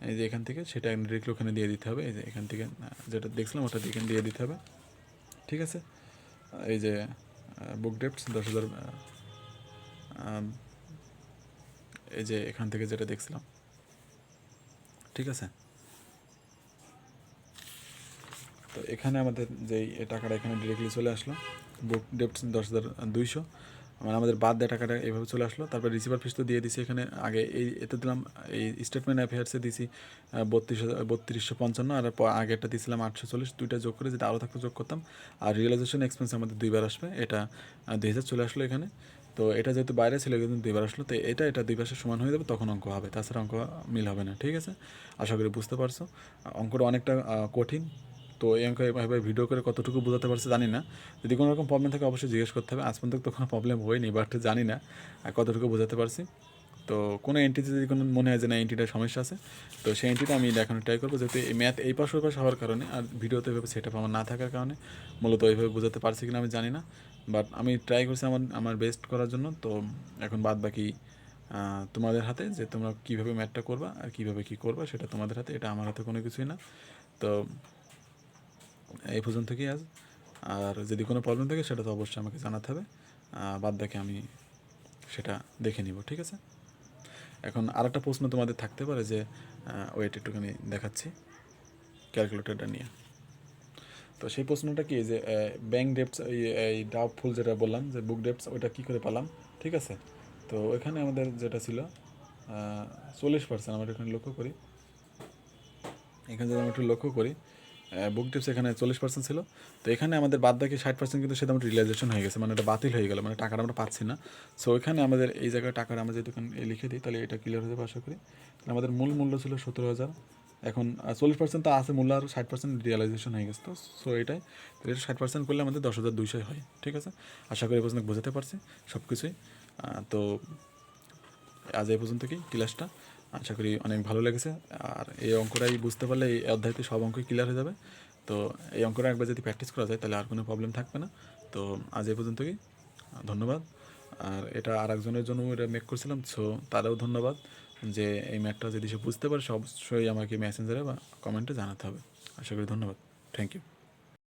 এই যে এখান থেকে সেটা ডিরেক্টলি ওখানে দিয়ে দিতে হবে, এই যে এখান থেকে যেটা দেখছিলাম ওটা এখানে দিয়ে দিতে হবে, ঠিক আছে। এই যে বুক ডেপস 10,000, এই যে এখান থেকে যেটা দেখছিলাম, ঠিক আছে। তো এখানে আমাদের যেই টাকাটা এখানে ডিরেক্টলি চলে আসলো, বুক ডেপস 10,200, মানে আমাদের বাদ দেওয়া টাকাটা এইভাবে চলে আসলো। তারপর রিসিভার ফিস তো দিয়ে দিছি এখানে, আগে এতে দিলাম এই স্টেটমেন্ট অ্যাফেয়ার্সে দিছি 32,55, আর আগেরটা দিয়েছিলাম 840, দুইটা যোগ করে যেটা আরও থাকতো যোগ করতাম। আর রিয়েলাইজেশন এক্সপেন্স আমাদের 2বার আসবে, এটা 2,000 চলে আসলো এখানে। তো এটা যেহেতু বাইরে ছিল কিন্তু 2বার আসলো, তো এটা 2 পাশে সমান হয়ে যাবে, তখন অঙ্ক হবে, তাছাড়া অঙ্ক মিল হবে না, ঠিক আছে। আশা করি বুঝতে পারছো। অঙ্কটা অনেকটা কঠিন। তো এই অঙ্ক এভাবে ভিডিও করে কতটুকু বোঝাতে পারছে জানি না, যদি কোনো রকম প্রবলেম থাকে অবশ্যই জিজ্ঞেস করতে হবে। আজ পর্যন্ত তো কোনো প্রবলেম হয়নি, বাট জানি না কতটুকু বোঝাতে পারছি। তো কোনো এন্ট্রিতে যদি কোনো মনে হয় যে না এন্ট্রিটার সমস্যা আছে, তো সেই এন্ট্রিটা আমি দেখানোর ট্রাই করবো, যেহেতু এই ম্যাথ এই পাশ ওই পাশ হওয়ার কারণে আর ভিডিওতে এভাবে সেট আপ আমার না থাকার কারণে মূলত ওইভাবে বোঝাতে পারছি কিনা আমি জানি না, বাট আমি ট্রাই করছি আমার বেস্ট করার জন্য। তো এখন বাদ বাকি তোমাদের হাতে, যে তোমরা কীভাবে ম্যাথটা করবা আর কীভাবে কী করবা সেটা তোমাদের হাতে, এটা আমার হাতে কোনো কিছুই না। তো এই পর্যন্ত কি আজ, আর যদি কোনো প্রবলেম থাকে সেটা তো অবশ্যই আমাকে জানাতে হবে, বাদ বাকি আমি সেটা দেখে নিব, ঠিক আছে? এখন আরেকটা প্রশ্ন তোমাদের থাকতে পারে যে ওয়েট একটুখানি দেখাচ্ছি ক্যালকুলেটরটা নিয়ে। তো সেই প্রশ্নটা কি যে ব্যাংক ডেপস এই ডাউটফুল যেটা বললাম যে বুক ডেপস ওইটা কী করে পেলাম, ঠিক আছে? তো এখানে আমাদের যেটা ছিল 40%, আমরা এখানে লক্ষ্য করি, এখানে যদি আমরা একটু লক্ষ্য করি বুক টিপস এখানে 40% ছিল। তো এখানে আমাদের বাদ বাকি 60% কিন্তু সেটা আমার রিয়েলাইজেশন হয়ে গেছে, মানে এটা বাতিল হয়ে গেল, মানে টাকাটা আমরা পাচ্ছি না। সো এখানে আমাদের এই জায়গায় টাকাটা আমরা যদি লিখে দিই তাহলে এটা ক্লিয়ার হয়ে যাবে আশা করি। আমাদের মূল মূল্য ছিল 17,000, এখন 40% তো আছে মূল্য, আর 60% রিয়েলাইজেশন হয়ে গেছে। তো সো এটাই, তো এটা 60% করলে আমাদের 10,200 হয়, ঠিক আছে? আশা করি এই পর্যন্ত বোঝাতে পারছি সব কিছুই। তো আজ এই পর্যন্ত কি ক্লাসটা, আশা করি অনেক ভালো লেগেছে। আর এই অঙ্কটাই বুঝতে পারলে এই অধ্যায়তে সব অঙ্কই ক্লিয়ার হয়ে যাবে। তো এই অঙ্কটা একবার যদি প্র্যাকটিস করা যায় তাহলে আর কোনো প্রবলেম থাকবে না। তো আজ এই পর্যন্তই, ধন্যবাদ। আর এটা আর একজনের জন্য এটা মেক করছিলাম, সো তারাও ধন্যবাদ যে এই ম্যাথটা যদি সে বুঝতে পারে সে অবশ্যই আমাকে মেসেঞ্জারে বা কমেন্টে জানাতে হবে। আশা করি ধন্যবাদ, থ্যাংক ইউ।